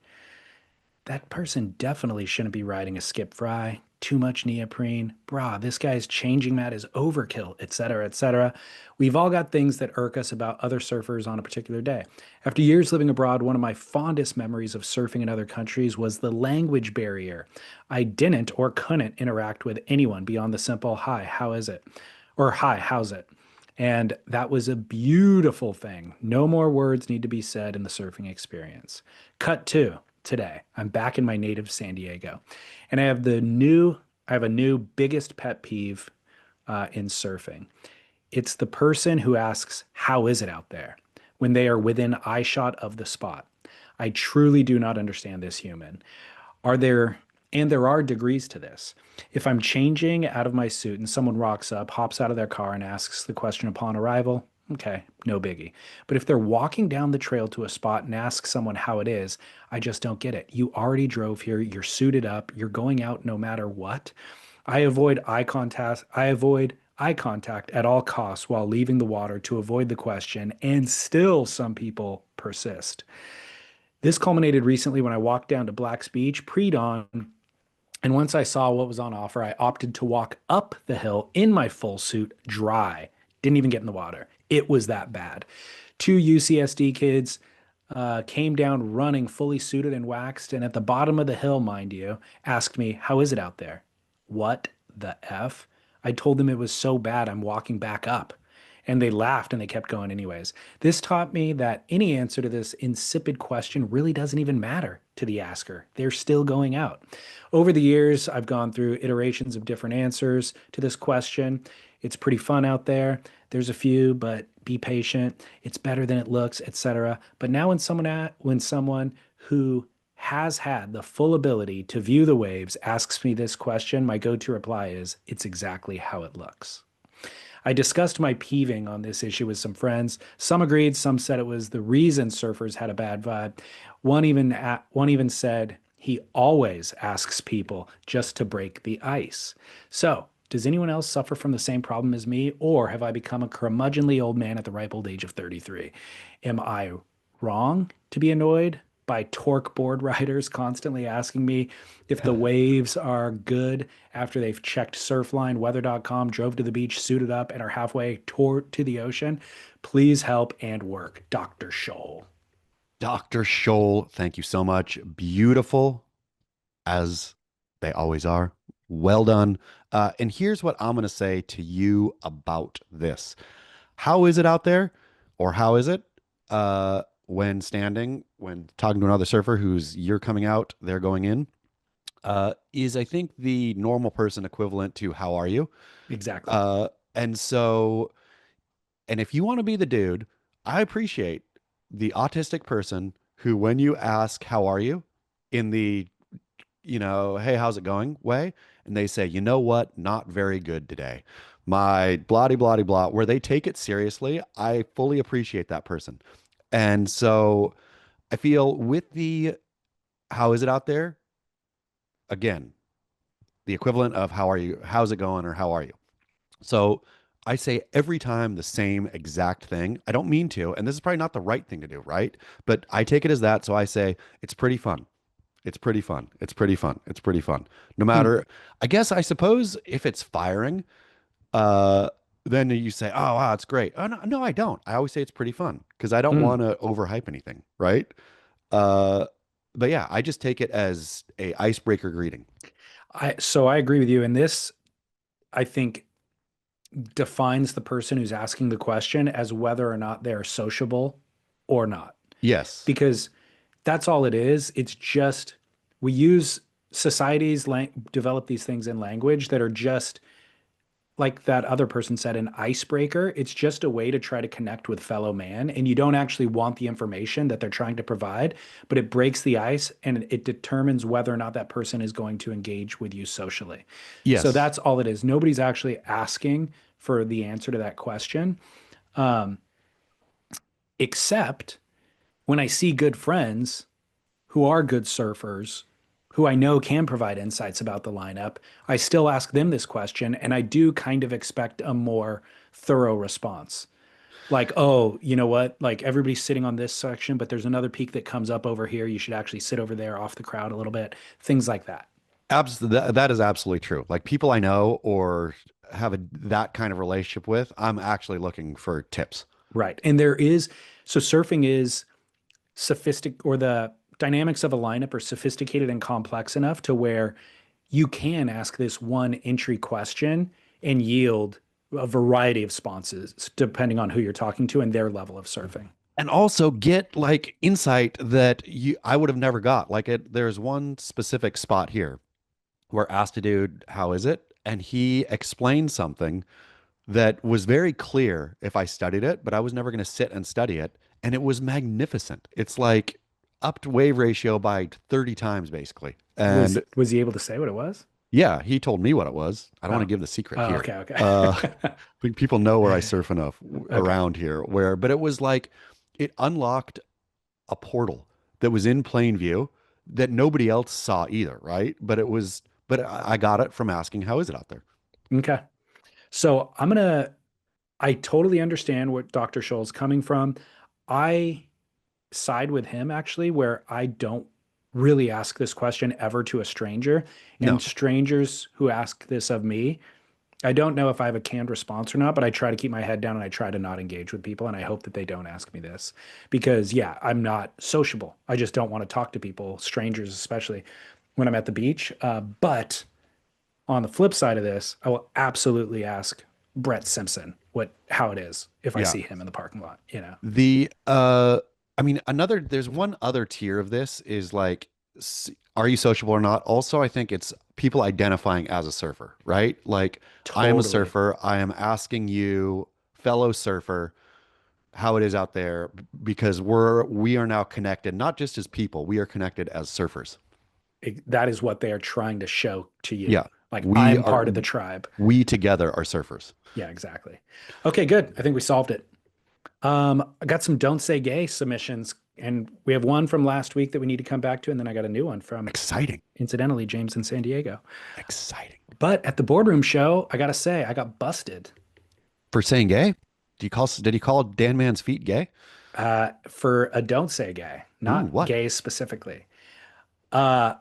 That person definitely shouldn't be riding a skip fry, too much neoprene, brah, this guy's changing mat is overkill, etc., etc. We've all got things that irk us about other surfers on a particular day. After years living abroad, one of my fondest memories of surfing in other countries was the language barrier. I didn't or couldn't interact with anyone beyond the simple, hi, how is it? Or hi, how's it? And that was a beautiful thing. No more words need to be said in the surfing experience. Cut two today. I'm back in my native San Diego, and I have a new biggest pet peeve in surfing. It's the person who asks, "How is it out there?" when they are within eyeshot of the spot. I truly do not understand this human. Are there, and there are degrees to this. If I'm changing out of my suit and someone rocks up, hops out of their car, and asks the question upon arrival, okay, no biggie. But if they're walking down the trail to a spot and ask someone how it is, I just don't get it. You already drove here, you're suited up, you're going out no matter what. I avoid eye contact. I avoid eye contact at all costs while leaving the water to avoid the question, and still some people persist. This culminated recently when I walked down to Black's Beach pre-dawn, and once I saw what was on offer, I opted to walk up the hill in my full suit, dry. Didn't even get in the water. It was that bad. Two UCSD kids came down running, fully suited and waxed, and at the bottom of the hill, mind you, asked me, "How is it out there?" What the F? I told them it was so bad I'm walking back up. And they laughed and they kept going anyways. This taught me that any answer to this insipid question really doesn't even matter to the asker. They're still going out. Over the years, I've gone through iterations of different answers to this question. It's pretty fun out there. There's a few, but be patient. It's better than it looks, etc. But now when someone who has had the full ability to view the waves asks me this question, my go-to reply is, it's exactly how it looks. I discussed my peeving on this issue with some friends. Some agreed, some said it was the reason surfers had a bad vibe. One even said he always asks people just to break the ice. So, does anyone else suffer from the same problem as me, or have I become a curmudgeonly old man at the ripe old age of 33? Am I wrong to be annoyed by torque board riders constantly asking me if the waves are good after they've checked Surfline, weather.com, drove to the beach, suited up, and are halfway to the ocean? Please help and work. Dr. Scholl. Dr. Scholl, thank you so much. Beautiful as they always are. Well done. And here's what I'm going to say to you about this. How is it out there? Or how is it when talking to another surfer who's you're coming out, they're going in? Is I think the normal person equivalent to how are you? Exactly. Uh, and so, and if you want to be the dude, I appreciate the autistic person who, when you ask, how are you? In the, hey, how's it going way? And they say, you know what? Not very good today. My blah, blah, blah, where they take it seriously. I fully appreciate that person. And so I feel with the, how is it out there? Again, the equivalent of how are you? How's it going? Or how are you? So I say every time the same exact thing. I don't mean to, and this is probably not the right thing to do, right? But I take it as that. So I say, it's pretty fun. It's pretty fun. It's pretty fun. It's pretty fun. No Hmm. matter, I guess, I suppose if it's firing, uh, then you say, oh, wow, it's great. Oh, no, no, I don't. I always say it's pretty fun because I don't Hmm. want to overhype anything, right? Uh, but yeah, I just take it as a icebreaker greeting. So I agree with you. And this, I think, defines the person who's asking the question as whether or not they're sociable or not. Yes. Because that's all it is. It's just we use societies develop these things in language that are just like that other person said, an icebreaker. It's just a way to try to connect with fellow man, and you don't actually want the information that they're trying to provide, but it breaks the ice and it determines whether or not that person is going to engage with you socially. So Yes. that's all it is. Nobody's actually asking for the answer to that question, um, except when I see good friends who are good surfers, who I know can provide insights about the lineup, I still ask them this question, and I do kind of expect a more thorough response. Like, oh, you know what? Like everybody's sitting on this section, but there's another peak that comes up over here. You should actually sit over there off the crowd a little bit. Things like that. That is absolutely true. Like people I know or have that kind of relationship with, I'm actually looking for tips. Right. And there is, so surfing is sophistic, or the dynamics of a lineup are sophisticated and complex enough to where you can ask this one entry question and yield a variety of responses depending on who you're talking to and their level of surfing. And also get like insight that I would have never got. There's one specific spot here where I asked a dude, how is it? And he explained something that was very clear if I studied it, but I was never going to sit and study it. And it was magnificent. It's like upped wave ratio by 30 times basically. Was And was he able to say what it was? yeah, he told me what it was. I don't want Oh, to give the secret oh, here. okay, okay. I think people know where I surf enough Okay. around here but it was like it unlocked a portal that was in plain view that nobody else saw either, right? But I got it from asking, how is it out there? Okay. So I totally understand what Dr. Scholl's coming from. I side with him actually, where I don't really ask this question ever to a stranger. And No, strangers who ask this of me, I don't know if I have a canned response or not, but I try to keep my head down and I try to not engage with people. And I hope that they don't ask me this because, yeah, I'm not sociable. I just don't want to talk to people, strangers, especially when I'm at the beach. But on the flip side of this, I will absolutely ask Brett Simpson how it is if I yeah. see him in the parking lot, you know. The I mean there's one other tier of this is like are you sociable or not? Also, I think it's people identifying as a surfer, right? Like I am a Totally. surfer. I am asking you, fellow surfer, how it is out there because we are now connected, not just as people, we are connected as surfers. That is what they are trying to show to you. Yeah. Like We I'm are part of the tribe. we together are surfers. Yeah, exactly. Okay, good. I think we solved it. I got some don't say gay submissions, and we have one from last week that we need to come back to, and then I got a new one from, Exciting. incidentally, James in San Diego. Exciting. But at the boardroom show, I gotta say, I got busted For saying gay? Did he call Dan Man's feet gay? for a don't say gay, Ooh, not what? gay specifically. Uh,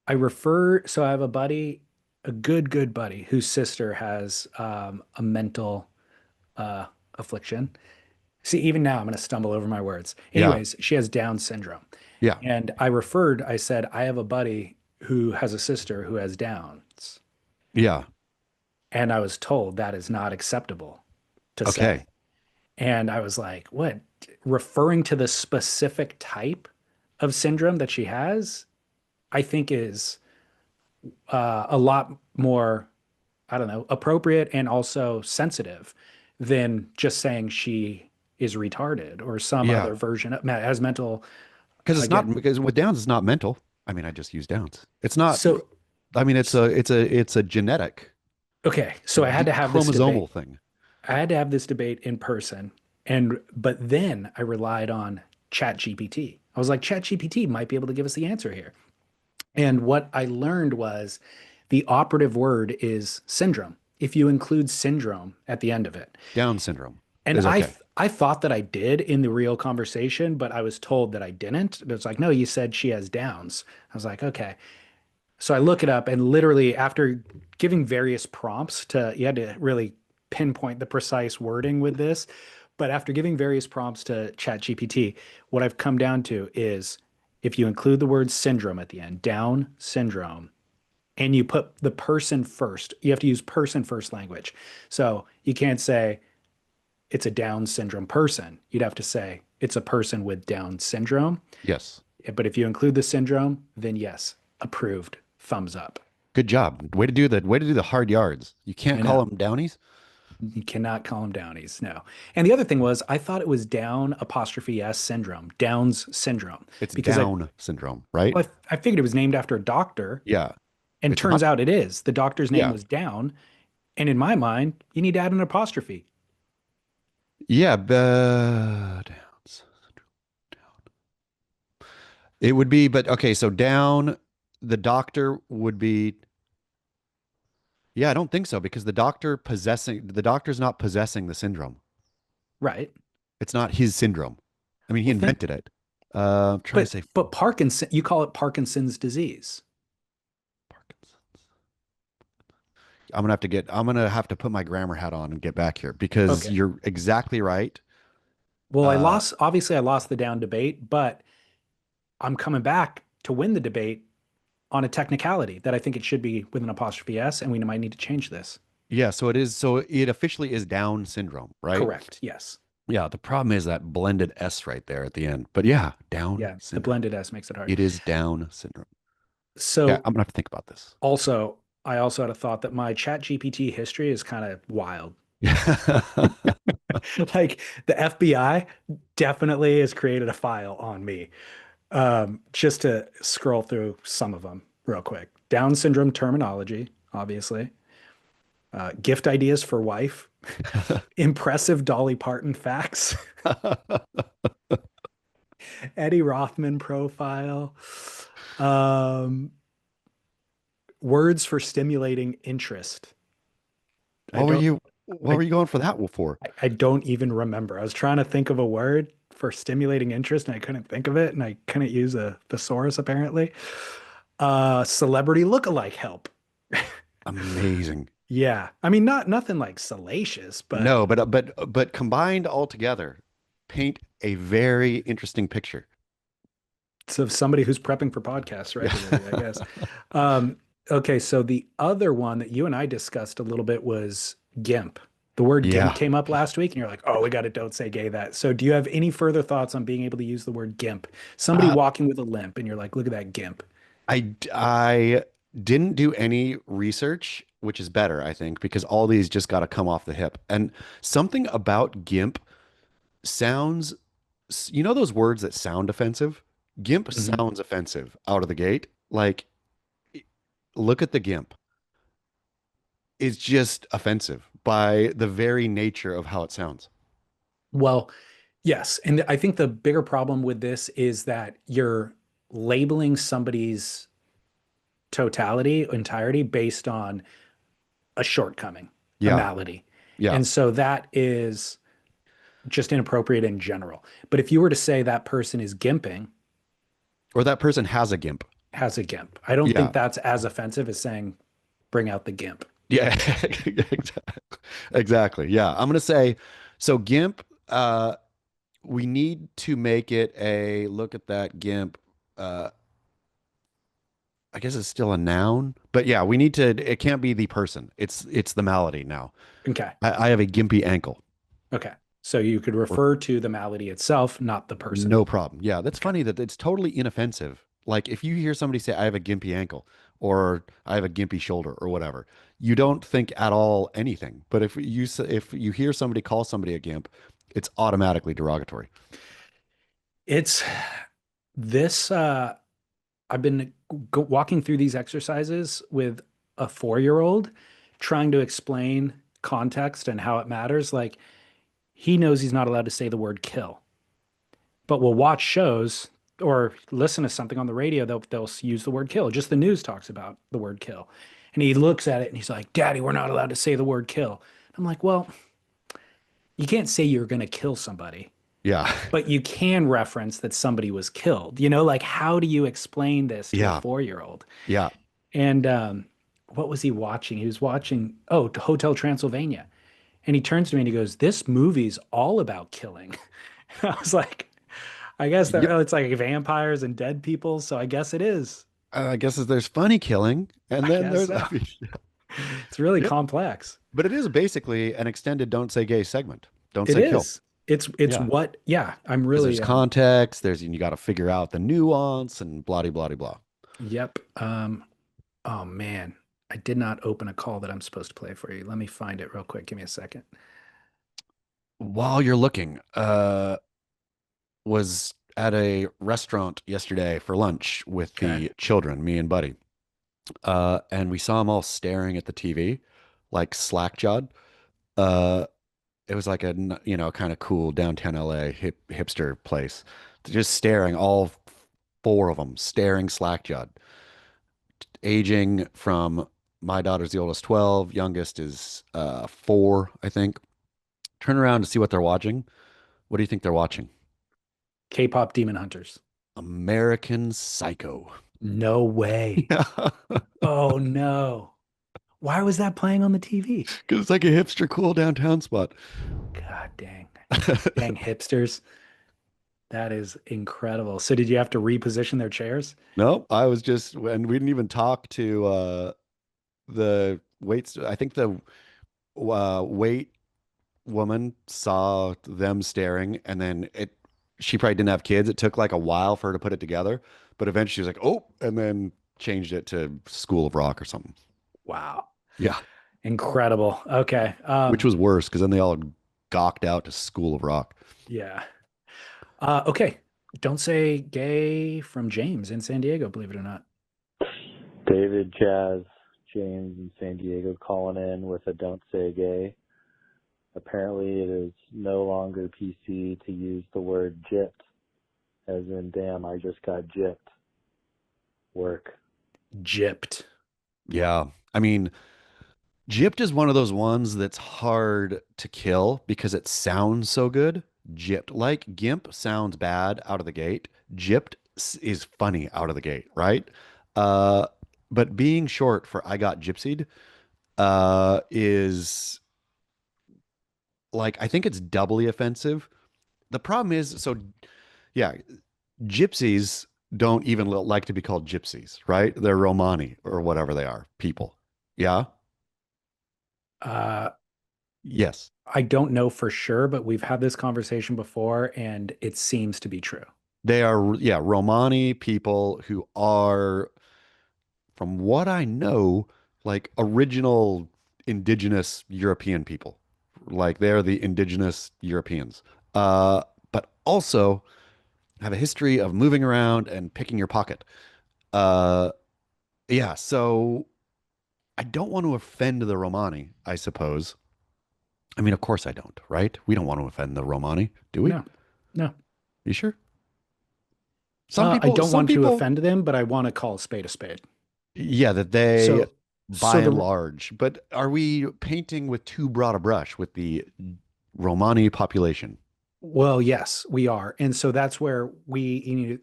so I have a buddy, a good buddy, whose sister has a mental uh, affliction. See, even now I'm going to stumble over my words. Yeah. Anyways, she has Down syndrome. Yeah. And I said, I have a buddy who has a sister who has Downs. Yeah. And I was told that is not acceptable to say. Okay. And I was like, what? Referring to the specific type of syndrome that she has, I think is a lot more, I don't know, appropriate and also sensitive than just saying she is retarded or some Yeah. other version of has mental. Because it's not Again, because with Downs it's not mental. I mean, I just use Downs. It's not. so I mean, it's a genetic okay, so I had to have this debate. chromosomal thing. I had to have this debate in person, and but then I relied on Chat GPT. I was like, Chat GPT might be able to give us the answer here. And what I learned was the operative word is syndrome. If you include syndrome at the end of it. Down syndrome And is okay. I thought that I did in the real conversation, but I was told that I didn't. It was like, no, you said she has Downs. I was like, okay. So I look it up, and literally after giving various prompts you had to really pinpoint the precise wording with this. But after giving various prompts to ChatGPT, what I've come down to is if you include the word syndrome at the end, Down syndrome, and you put the person first, you have to use person first language. So you can't say it's a Down syndrome person. You'd have to say it's a person with Down syndrome. Yes. But if you include the syndrome, then yes, approved, thumbs up. Good job. Way to do the hard yards. You can't I call know. them downies. You cannot call them downies. No. And the other thing was, I thought it was Down apostrophe S syndrome, Down's syndrome, It's because Down syndrome, right? I figured it was named after a doctor, Yeah. and It's not. turns out it is. The doctor's name Yeah. was Down, and in my mind, you need to add an apostrophe. Yeah. Downs. It would be, but okay. So down, the doctor would be. Yeah, I don't think so because the doctor's not possessing the syndrome. Right. It's not his syndrome. I mean, he Well, think, invented it. I'm trying to but say Parkinson, you call it Parkinson's disease. Parkinson. I'm gonna have to put my grammar hat on and get back here because Okay. you're exactly right. Well, Uh, obviously I lost the Down debate, but I'm coming back to win the debate on a technicality that I think it should be with an apostrophe S, and we might need to change this. yeah, so it is. So it officially is Down syndrome, right? Correct. Yes. Yeah. The problem is that blended S right there at the end. But yeah, Down Yeah. The syndrome. blended S makes it hard. It is Down syndrome. Yeah, So I'm gonna have to think about this. also, I also had a thought that my chat GPT history is kind of wild. Like the FBI definitely has created a file on me. Just to scroll through some of them real quick. Down syndrome terminology, obviously. Gift ideas for wife. Impressive Dolly Parton facts. Eddie Rothman profile. Um, words for stimulating interest. I What were don't you what I, were you going for that for? I don't even remember. I was trying to think of a word for stimulating interest and I couldn't think of it and I couldn't use a thesaurus apparently. Celebrity lookalike help. Amazing. Yeah. I mean not nothing like salacious, but No, but combined all together, paint a very interesting picture. it's of somebody who's prepping for podcasts Yeah. regularly, I guess. Okay, so the other one that you and I discussed a little bit was GIMP. The word GIMP Yeah. came up last week, and you're like, oh, we got to don't say gay that. So, do you have any further thoughts on being able to use the word GIMP? Somebody Uh, walking with a limp, and you're like, look at that GIMP. I didn't do any research, which is better, I think, because all these just got to come off the hip. And something about GIMP sounds, those words that sound offensive? GIMP Mhm. sounds offensive out of the gate. Like, look at the GIMP. It's just offensive by the very nature of how it sounds. Well, yes. And I think the bigger problem with this is that you're labeling somebody's entirety based on a shortcoming, a Yeah. malady. Yeah. And so that is just inappropriate in general. But if you were to say that person is gimping, Or that person has a GIMP. has a gimp, I don't think Yeah. that's as offensive as saying bring out the gimp. Yeah. Exactly. Yeah. I'm gonna say so GIMP, we need to make it a look at that GIMP. Uh I guess it's still a noun, but yeah, we need to it can't be the person. It's the malady now. Okay. I have a gimpy ankle. Okay. So you could Or refer to the malady itself, not the person. no problem. Yeah, that's Okay. funny that it's totally inoffensive. Like if you hear somebody say, I have a gimpy ankle or I have a gimpy shoulder or whatever, you don't think at all anything. But if you hear somebody call somebody a gimp, it's automatically derogatory. It's this I've been walking through these exercises with a 4-year-old trying to explain context and how it matters. Like he knows he's not allowed to say the word kill, but we'll watch shows or listen to something on the radio. They'll use the word kill. Just the news talks about the word kill. And he looks at it and he's like, Daddy, we're not allowed to say the word kill. I'm like, well, you can't say you're going to kill somebody, Yeah. but you can reference that somebody was killed. You know, like how do you explain this to a Yeah. 4-year-old? Yeah. And what was he watching? He was watching, oh, Hotel Transylvania. And he turns to me and he goes, this movie's all about killing. I was like, I guess that Yep. it's like vampires and dead people. So I guess it is. I guess there's funny killing and I then guess there's so. It's really Yep. complex. But it is basically an extended don't say gay segment. Don't It say kill. is. It's Yeah. what, yeah, I'm Because there's really, context, you got to figure out the nuance and blah, blah, blah, blah. yep. Oh man. I did not open a call that I'm supposed to play for you. Let me find it real quick. Give me a second. While you're looking, was at a restaurant yesterday for lunch with Okay. the children, me and Buddy. And we saw them all staring at the TV, like slack-jawed. Uh, it was like a, kind of cool downtown LA hipster place. Just staring, all four of them staring slack-jawed, aging from my daughter's the oldest 12, youngest is 4, I think. Turn around to see what they're watching. What do you think they're watching? K-pop Demon Hunters. American Psycho. No way. Yeah, Oh no. Why was that playing on the TV? because it's like a hipster cool downtown spot. God dang. Dang hipsters. That is incredible. So did you have to reposition their chairs? No, I was just, and we didn't even talk to the waits. I think the wait woman saw them staring, and then she probably didn't have kids. It took like a while for her to put it together, but eventually she was like, oh, and then changed it to School of Rock or something. Wow. Yeah, Incredible. Okay. which was worse because then they all gawked out to School of Rock. Yeah. Okay. Don't say gay from James in San Diego, believe it or not. David, Jazz, James in San Diego calling in with a "Don't Say Gay." Apparently, it is no longer PC to use the word gypped, as in, damn, I just got gypped. Work. Gypped. Yeah, I mean, Gypped is one of those ones that's hard to kill because it sounds so good. Gypped, like Gimp sounds bad out of the gate. Gypped is funny out of the gate, right? Uh, but being short for I got gypsied is like I think it's doubly offensive. The problem is, so yeah, gypsies don't even like to be called gypsies, right? They're Romani or whatever they are, people. Yeah. Uh, Yes. I don't know for sure, but we've had this conversation before and it seems to be true. They are, yeah, Romani people who are, from what I know, like original indigenous European people. Like they're the indigenous Europeans. Uh, but also have a history of moving around and picking your pocket. Uh, yeah, so I don't want to offend the Romani, I suppose. I mean, of course I don't, right? We don't want to offend the Romani, do we? No, no. You sure? I don't Some want to people, offend them, but I want to call a spade a spade. yeah, that they, So, by so and the large, but are we painting with too broad a brush with the Romani population? well, yes, we are, and so that's where we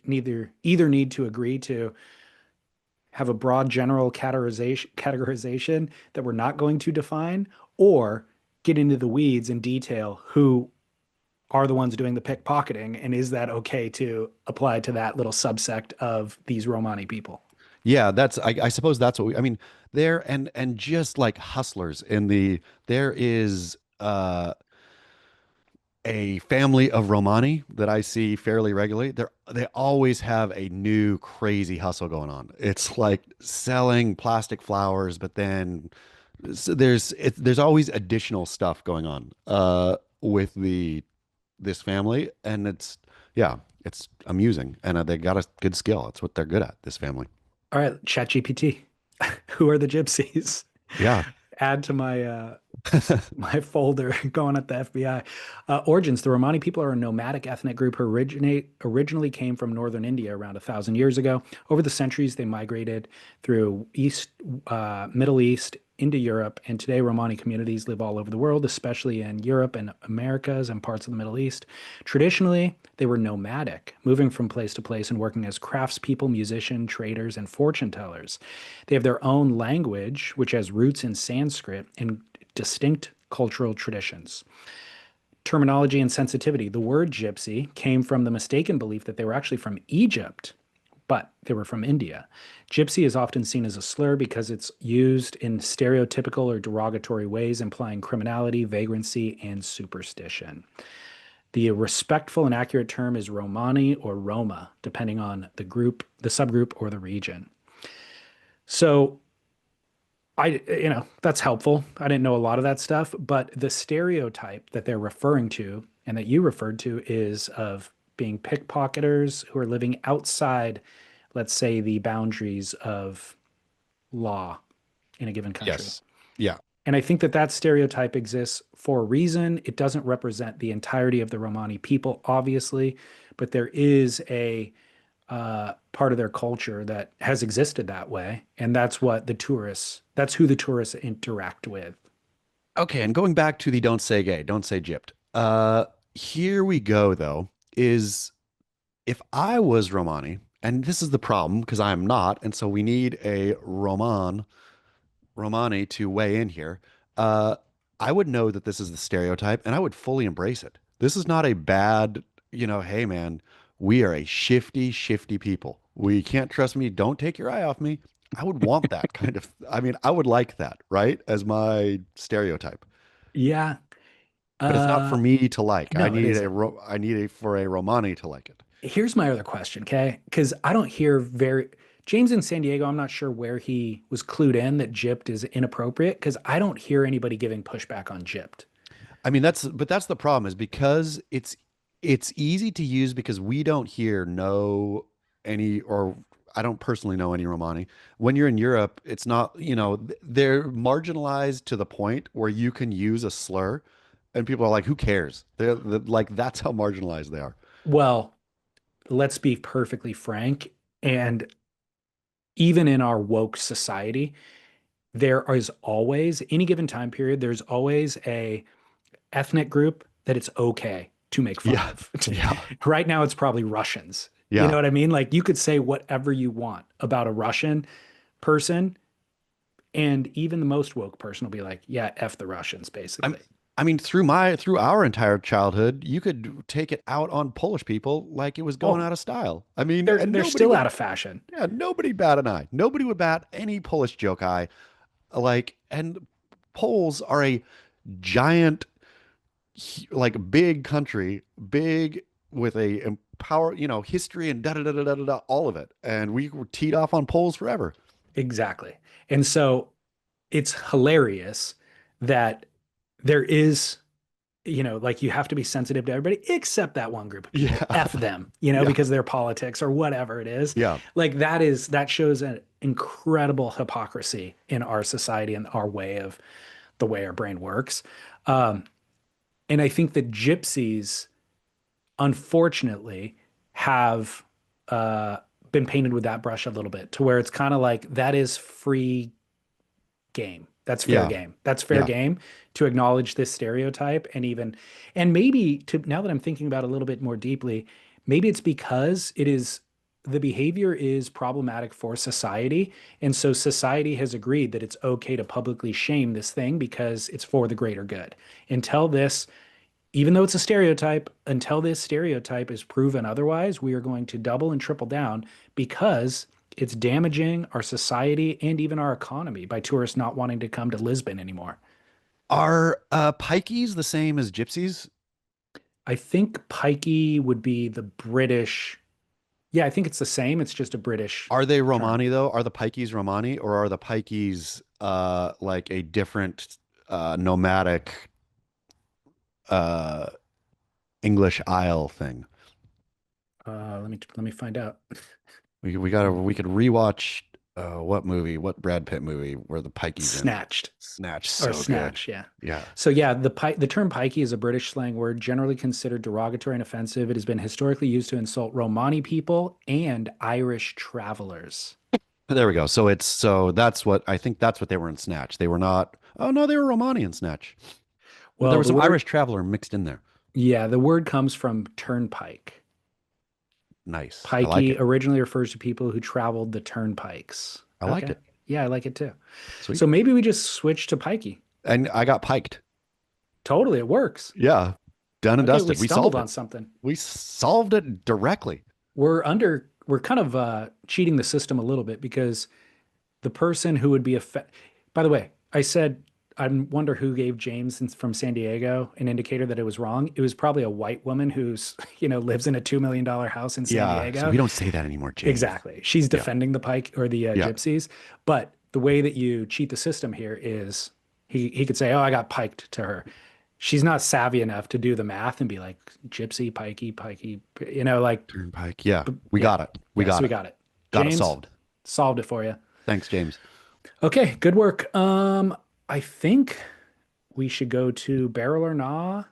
either need to agree to have a broad general categorization that we're not going to define, or get into the weeds in detail who are the ones doing the pickpocketing, and is that okay to apply to that little subsect of these Romani people? Yeah, I suppose that's what I mean. There and just like hustlers in there is a family of Romani that I see fairly regularly. They always have a new crazy hustle going on. It's like selling plastic flowers, but then there's always additional stuff going on with the this family, and yeah, it's amusing, and they got a good skill. It's what they're good at. This family. All right, ChatGPT. Who are the gypsies? Yeah. Add to my folder going at the FBI. Origins: the Romani people are a nomadic ethnic group who originally came from northern India around 1,000 years ago. Over the centuries, they migrated through Middle East into Europe, and today Romani communities live all over the world, especially in Europe and Americas and parts of the Middle East. Traditionally, they were nomadic, moving from place to place and working as craftspeople, musicians, traders, and fortune tellers. They have their own language, which has roots in Sanskrit, and distinct cultural traditions. Terminology and sensitivity. The word gypsy came from the mistaken belief that they were actually from Egypt, but they were from India. Gypsy is often seen as a slur because it's used in stereotypical or derogatory ways, implying criminality, vagrancy, and superstition. The respectful and accurate term is Romani or Roma, depending on the group, the subgroup, or the region. So That's helpful. I didn't know a lot of that stuff, but the stereotype that they're referring to and that you referred to is of being pickpocketers who are living outside, let's say, the boundaries of law in a given country. Yes. Yeah. And I think that that stereotype exists for a reason. It doesn't represent the entirety of the Romani people, obviously, but there is a part of their culture that has existed that way. And that's who the tourists interact with. Okay, and going back to the don't say gay, don't say gypped. Here we go though, is if I was Romani, and this is the problem because I am not, and so we need a Romani to weigh in here. Uh, I would know that this is the stereotype and I would fully embrace it. This is not a bad, hey man, we are a shifty, shifty people. We can't trust me. Don't take your eye off me. I would want that kind of, I mean, I would like that, right? As my stereotype. Yeah. But it's not for me to like. No, it isn't. I need a for a Romani to like it. Here's my other question, okay? Because I don't hear very James in San Diego, I'm not sure where he was clued in that gypped is inappropriate because I don't hear anybody giving pushback on gypped. I mean, that's the problem is because it's easy to use because we don't hear know any or I don't personally know any Romani. When you're in Europe, it's not, they're marginalized to the point where you can use a slur and people are like, who cares? They're like, that's how marginalized they are. Well, let's be perfectly frank. And even in our woke society, there is always, any given time period, there's always a ethnic group that it's okay to make fun Yeah. of. Yeah. Right now, it's probably Russians. You know Yeah. what I mean? Like you could say whatever you want about a Russian person, and even the most woke person will be like, yeah, F the Russians, I'm, basically. I mean, through our entire childhood, you could take it out on Polish people like it was going Oh, out of style. I mean, they're and they're nobody still would, out of fashion. yeah, nobody bat an eye. Nobody would bat any Polish joke eye. Like, and Poles are a giant, like big country, big with a empower, history and da da da da da da, all of it. And we were teed off on Poles forever. Exactly. And so it's hilarious that there is, like you have to be sensitive to everybody except that one group of people. Yeah. F them, Yeah. because their politics or whatever it is. Yeah. Like that shows an incredible hypocrisy in our society and our way of the way our brain works. Um, and I think that gypsies, unfortunately, have uh, been painted with that brush a little bit to where it's kind of like that is free game. That's fair Yeah. game. That's fair Yeah. game to acknowledge this stereotype and maybe to now that I'm thinking about it a little bit more deeply, maybe it's because the behavior is problematic for society. And so society has agreed that it's okay to publicly shame this thing because it's for the greater good. Until this even though it's a stereotype, until this stereotype is proven otherwise, we are going to double and triple down because it's damaging our society and even our economy by tourists not wanting to come to Lisbon anymore. Are pikeys the same as gypsies? I think pikey would be the British. Yeah, I think it's the same. It's just a British Are they term. Romani though? Are the pikeys Romani or are the pikeys like a different nomadic uh English Isle thing? Let me find out. We could rewatch what movie, what Brad Pitt movie where the pikeys in Snatched Snatch, or so good. snatch, yeah. Yeah. So yeah, the term pikey is a British slang word generally considered derogatory and offensive. It has been historically used to insult Romani people and Irish travelers. There we go. So that's what I think that's what they were in Snatch. They were not, oh no, they were Romani in Snatch. There Well, was the some word, Irish traveler mixed in there. yeah, the word comes from turnpike. Nice. I like Pikey it. originally refers to people who traveled the turnpikes. I liked Okay. it. Yeah, I like it too. Sweet. So maybe we just switch to pikey. And I got piked. Totally, it works. Yeah. Done and Okay, we dusted. We stumbled solved on it. something. We solved it directly. We're kind of cheating the system a little bit because the person who would be affected. By the way, I said I wonder who gave James from San Diego an indicator that it was wrong. It was probably a white woman who's lives in a $2 million house in San Yeah. So Diego. we don't say that anymore, James. Exactly. She's Yeah. defending the pike or the Yeah. gypsies, but the way that you cheat the system here is he could say, "Oh, I got piked to her." She's not savvy enough to do the math and be like, "Gypsy, pikey, pikey," like, Turnpike. Yeah, we yeah, got it. We yeah. So got we it. got it. Got it James, solved. solved it for you. Thanks, James. Okay, good work. I think we should go to Barrel or Nah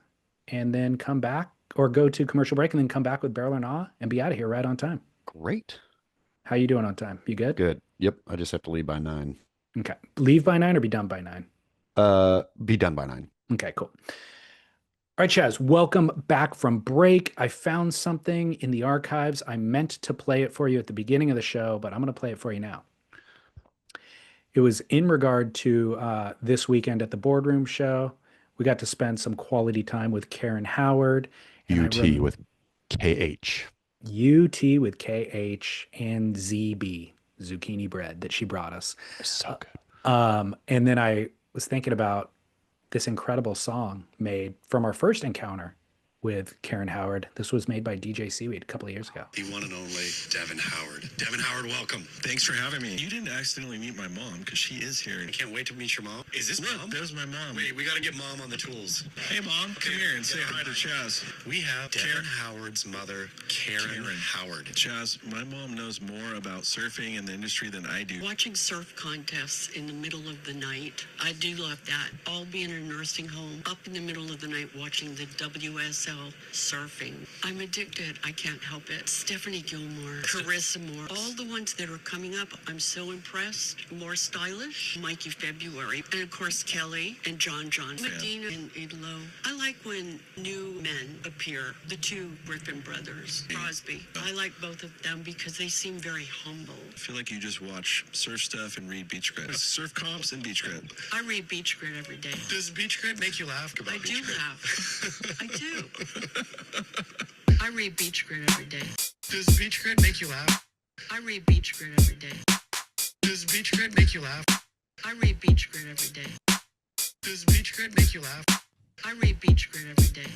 and then come back, or go to commercial break and then come back with Barrel or Nah and be out of here right on time. Great. How you doing on time? You good? Good. Yep. I just have to leave by 9. Okay. Leave by 9 or be done by 9? Be done by 9. Okay, cool. All right, Chaz, welcome back from break. I found something in the archives. I meant to play it for you at the beginning of the show, but I'm going to play it for you now. It was in regard to this weekend at the Boardroom show. We got to spend some quality time with Karen Howard. And UT with KH. UT with KH and ZB, zucchini bread that she brought us. So good. And then I was thinking about this incredible song made from our first encounter with Karen Howard. This was made by DJ Seaweed a couple of years ago. The one and only Devin Howard. Devin Howard, welcome. Thanks for having me. You didn't accidentally meet my mom, because she is here. I can't wait to meet your mom. Is this mom? There's my mom. Wait, we got to get mom on the tools. Hey, mom, come here and say hi to Chaz. We have Devin Howard's mother, Karen Howard. Chaz, my mom knows more about surfing and the industry than I do. Watching surf contests in the middle of the night, I do love that. I'll be in a nursing home up in the middle of the night watching the WSL surfing. I'm addicted. I can't help it. Stephanie Gilmore, Carissa Moore, all the ones that are coming up, I'm so impressed. More stylish, Mikey February, and of course Kelly and John, Medina and Idlo. I like when new men appear, the two Griffin brothers, Crosby. I like both of them because they seem very humble. I feel like you just watch surf stuff and read Beach Grit. Surf comps and Beach Grit. I read Beach Grit every day. Does Beach Grit make you laugh about I Beach do Grit? laugh. I do. I read Beach Grit every day. Does Beach Grit make you laugh? I read Beach Grit every day. Does Beach Grit make you laugh? I read Beach Grit every day. Does Beach Grit make you laugh? I read Beach Grit every day.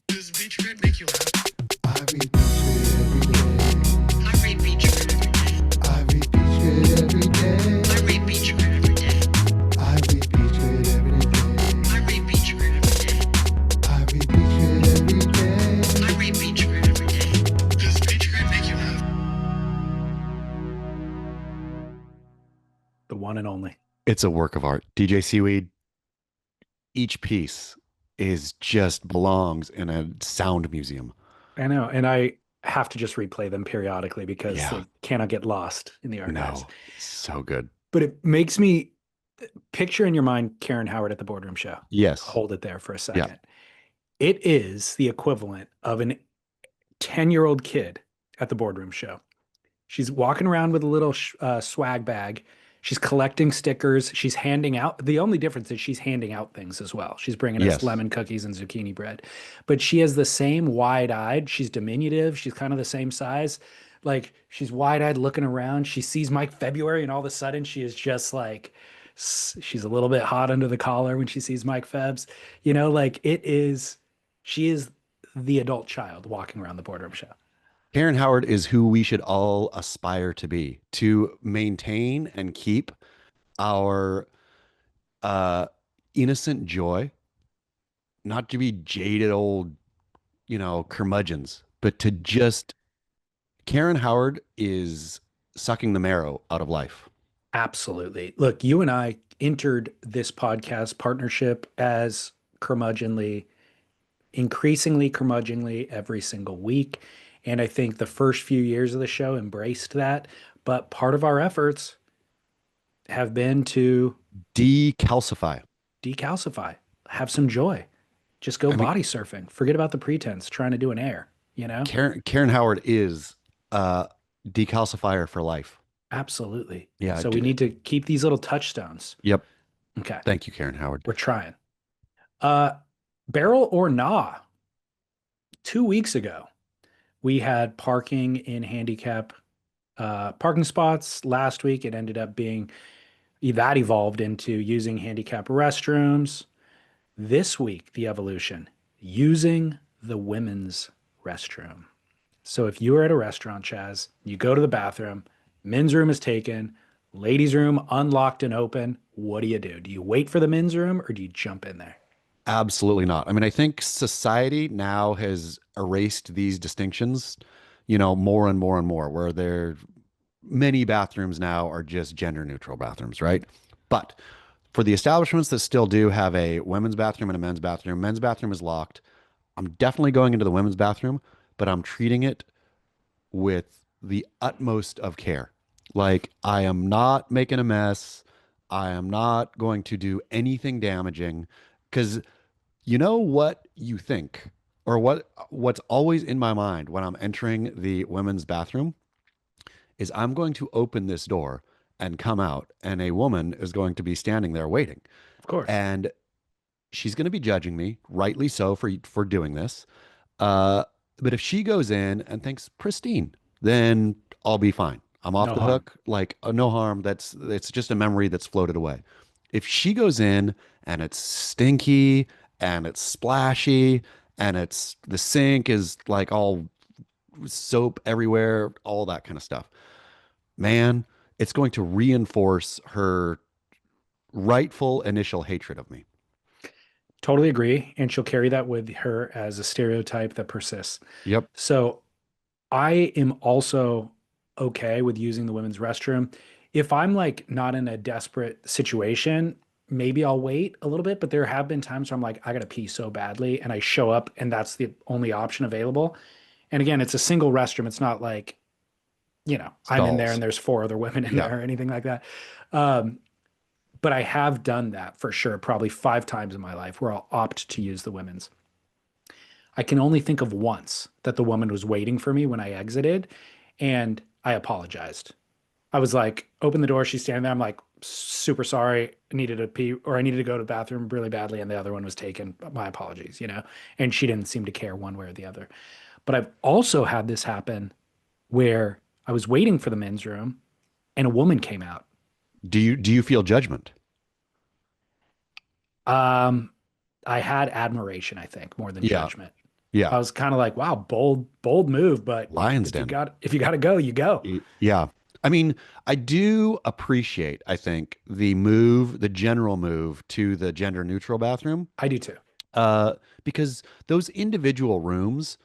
Does Beach Grit make you laugh? I read Beach Grit every day. I read Beach Grit every day. I read Beach Grit every day. I read Beach Grit every day. I read Beach Grit every day. I read Beach Grit every day. I read Beach Grit every day. I read Beach Grit every day. Does Beach Grit make you laugh? The one and only. It's a work of art. DJ Seaweed, each piece just belongs in a sound museum. I know. And I have to just replay them periodically because Yeah. they cannot get lost in the archives. No, so good. But it makes me picture in your mind Karen Howard at the Boardroom show. Yes. Hold it there for a second. It is the equivalent of an 10-year-old kid at the Boardroom show. She's walking around with a little swag bag. She's collecting stickers. She's handing out. The only difference is she's handing out things as well. She's bringing us Yes. lemon cookies and zucchini bread. But she has the same wide-eyed. She's diminutive. She's kind of the same size. Like, she's wide-eyed looking around. She sees Mike February, and all of a sudden she is just like, she's a little bit hot under the collar when she sees Mike Febs. She is the adult child walking around the Boardroom show. Karen Howard is who we should all aspire to be, to maintain and keep our innocent joy, not to be jaded old, curmudgeons, but to just, Karen Howard is sucking the marrow out of life. Absolutely. Look, you and I entered this podcast partnership as curmudgeonly, increasingly curmudgeonly every single week. And I think the first few years of the show embraced that. But part of our efforts have been to Decalcify. have some joy. Just go body surfing. Forget about the pretense, trying to do an air, Karen Howard is decalcifier for life. Absolutely. Yeah. So we need to keep these little touchstones. Yep. Okay. Thank you, Karen Howard. We're trying. Barrel or Nah. 2 weeks ago, we had parking in handicap parking spots. Last week, it ended up being that evolved into using handicap restrooms. This week, the evolution, using the women's restroom. So if you are at a restaurant, Chaz, you go to the bathroom, men's room is taken, Ladies' room, unlocked and open. What do you do? Do you wait for the men's room or do you jump in there? Absolutely not. I mean, I think society now has erased these distinctions, more and more and more, where many bathrooms now are just gender neutral bathrooms, right? But for the establishments that still do have a women's bathroom and a men's bathroom is locked. I'm definitely going into the women's bathroom, but I'm treating it with the utmost of care. Like, I am not making a mess. I am not going to do anything damaging because you know what you think, or what's always in my mind when I'm entering the women's bathroom is I'm going to open this door and come out, and a woman is going to be standing there waiting. Of course. And she's going to be judging me, rightly so, for doing this. Uh, but if she goes in and thinks pristine, then I'll be fine. I'm off No the harm. hook. Like, no harm. It's just a memory that's floated away. If she goes in and it's stinky and it's splashy and it's the sink is like all soap everywhere, all that kind of stuff, man, it's going to reinforce her rightful initial hatred of me. Totally agree. And she'll carry that with her as a stereotype that persists. Yep. So I am also okay with using the women's restroom. If I'm like not in a desperate situation, maybe I'll wait a little bit. But there have been times where I'm like, I gotta pee so badly, and I show up and that's the only option available. And again, it's a single restroom. It's not like, I'm in there Stalls. and there's four other women in Yeah. there or anything like that. Um, but I have done that for sure, probably 5 times in my life where I'll opt to use the women's. I can only think of once that the woman was waiting for me when I exited, and I apologized. I was like, open the door, she's standing there. I'm like, super sorry. I needed to pee, or I needed to go to the bathroom really badly, and the other one was taken. My apologies. And she didn't seem to care one way or the other. But I've also had this happen where I was waiting for the men's room and a woman came out. Do you feel judgment? Um, I had admiration, I think, more than Yeah. judgment. Yeah. I was kind of like, wow, bold move, but Lions if you Den. got if you got to go, you go. Yeah. I mean, I do appreciate, I think, the general move to the gender neutral bathroom. I do too. Uh, because those individual rooms,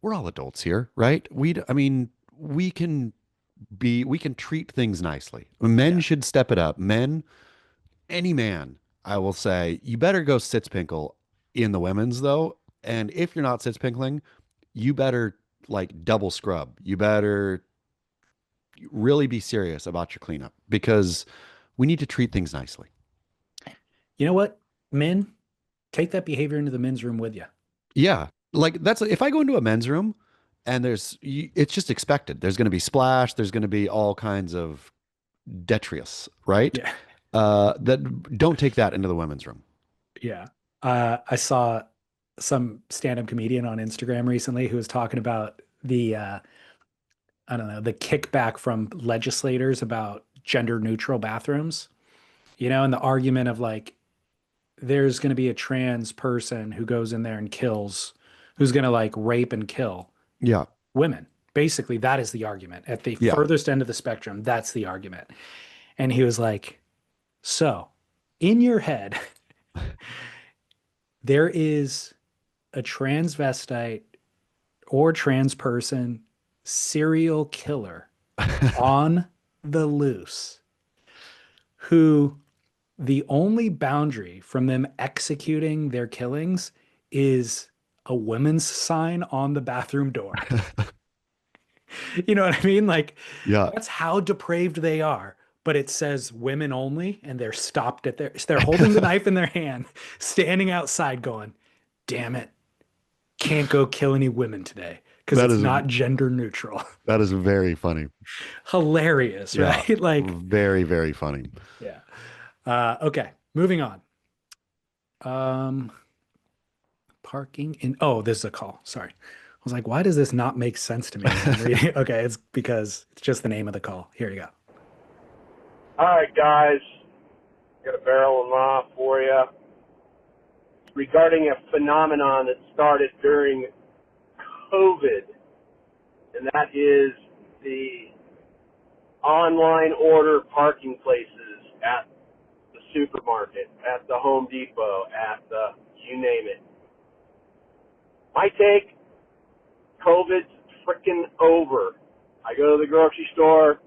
we're all adults here, right? I mean, we can treat things nicely. Men Yeah. should step it up. Any man, I will say, you better go sitspinkle in the women's though. And if you're not sitspinkling, you better like double scrub. You better really be serious about your cleanup because we need to treat things nicely. You know what? Men, take that behavior into the men's room with you. Yeah. Like that's if I go into a men's room and it's just expected. There's going to be splash. There's going to be all kinds of detritus, right? Yeah. That don't take that into the women's room. Yeah. I saw some stand-up comedian on Instagram recently who was talking about I don't know, the kickback from legislators about gender neutral bathrooms, and the argument of like, there's going to be a trans person who goes in there and who's going to like rape and kill Yeah. women. Basically, that is the argument. At the Yeah. furthest end of the spectrum, that's the argument. And he was like, so in your head, there is a transvestite or trans person serial killer on the loose who the only boundary from them executing their killings is a women's sign on the bathroom door. You know what I mean? Like, Yeah. that's how depraved they are. But it says women only, and they're stopped at they're holding the knife in their hand, standing outside going, damn it, can't go kill any women today because That it's is not gender neutral. that is very funny. Hilarious, Yeah. right? Like, Very, very funny. yeah. Okay, moving on. Um, Parking in, oh, this is a call. Sorry. I was like, why does this not make sense to me? Okay, it's because it's just the name of the call. Here you go. All right, guys. Got a barrel of law for you regarding a phenomenon that started during COVID, and that is the online order parking places at the supermarket, at the Home Depot, at the, you name it. My take, COVID's freaking over. I go to the grocery store,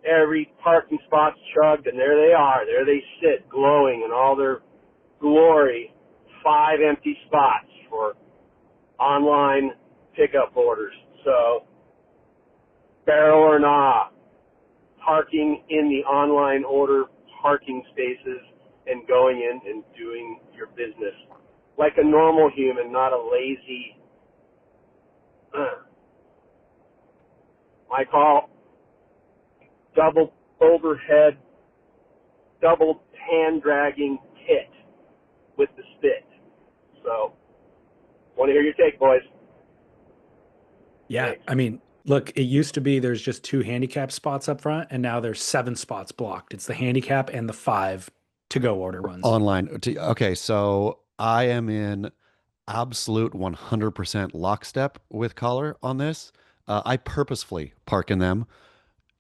every parking spot's chugged, and there they are. There they sit, glowing in all their glory. 5 empty spots for online pickup orders. So, barrel or nah, parking in the online order parking spaces and going in and doing your business like a normal human, not a lazy. My call, double overhead, double hand dragging hit with the spit. So, want to hear your take, boys. Yeah, Thanks. I mean, look, it used to be there's just 2 handicap spots up front, and now there's 7 spots blocked. It's the handicap and the 5 to-go order ones. Online. Okay, so I am in absolute 100% lockstep with Collar on this. I purposefully park in them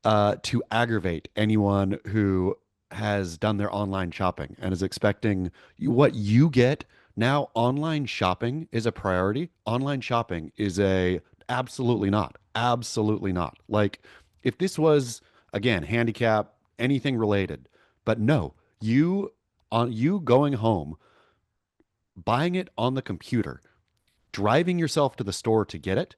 to aggravate anyone who has done their online shopping and is expecting what you get. Now, online shopping is a priority. Online shopping is a absolutely not. Absolutely not. Like, if this was, again, handicap, anything related, but no, you going home, buying it on the computer, driving yourself to the store to get it,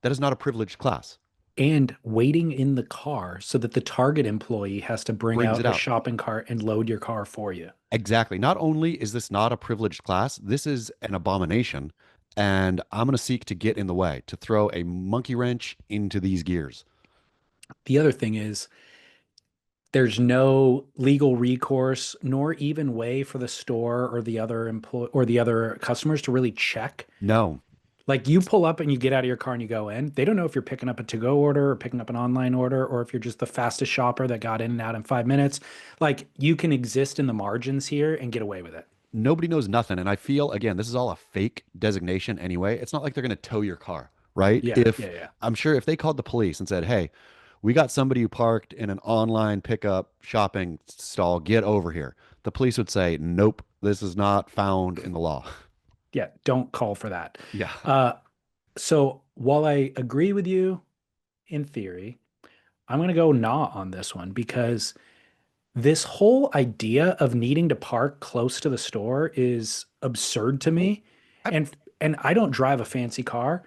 that is not a privileged class. And waiting in the car so that the Target employee has to bring Brings out it a out. shopping cart and load your car for you. Exactly. Not only is this not a privileged class, this is an abomination. And I'm going to seek to get in the way, to throw a monkey wrench into these gears. The other thing is there's no legal recourse nor even way for the store or the other customers to really check. No. Like, you pull up and you get out of your car and you go in. They don't know if you're picking up a to-go order or picking up an online order, or if you're just the fastest shopper that got in and out in 5 minutes. Like, you can exist in the margins here and get away with it. Nobody knows nothing. And I feel, again, this is all a fake designation anyway. It's not like they're going to tow your car, right? Yeah, If yeah. I'm sure if they called the police and said, hey, we got somebody who parked in an online pickup shopping stall, get over here, the police would say, nope, this is not found in the law. Yeah, don't call for that. Yeah. So while I agree with you in theory, I'm going to go nah on this one, because this whole idea of needing to park close to the store is absurd to me. And I don't drive a fancy car,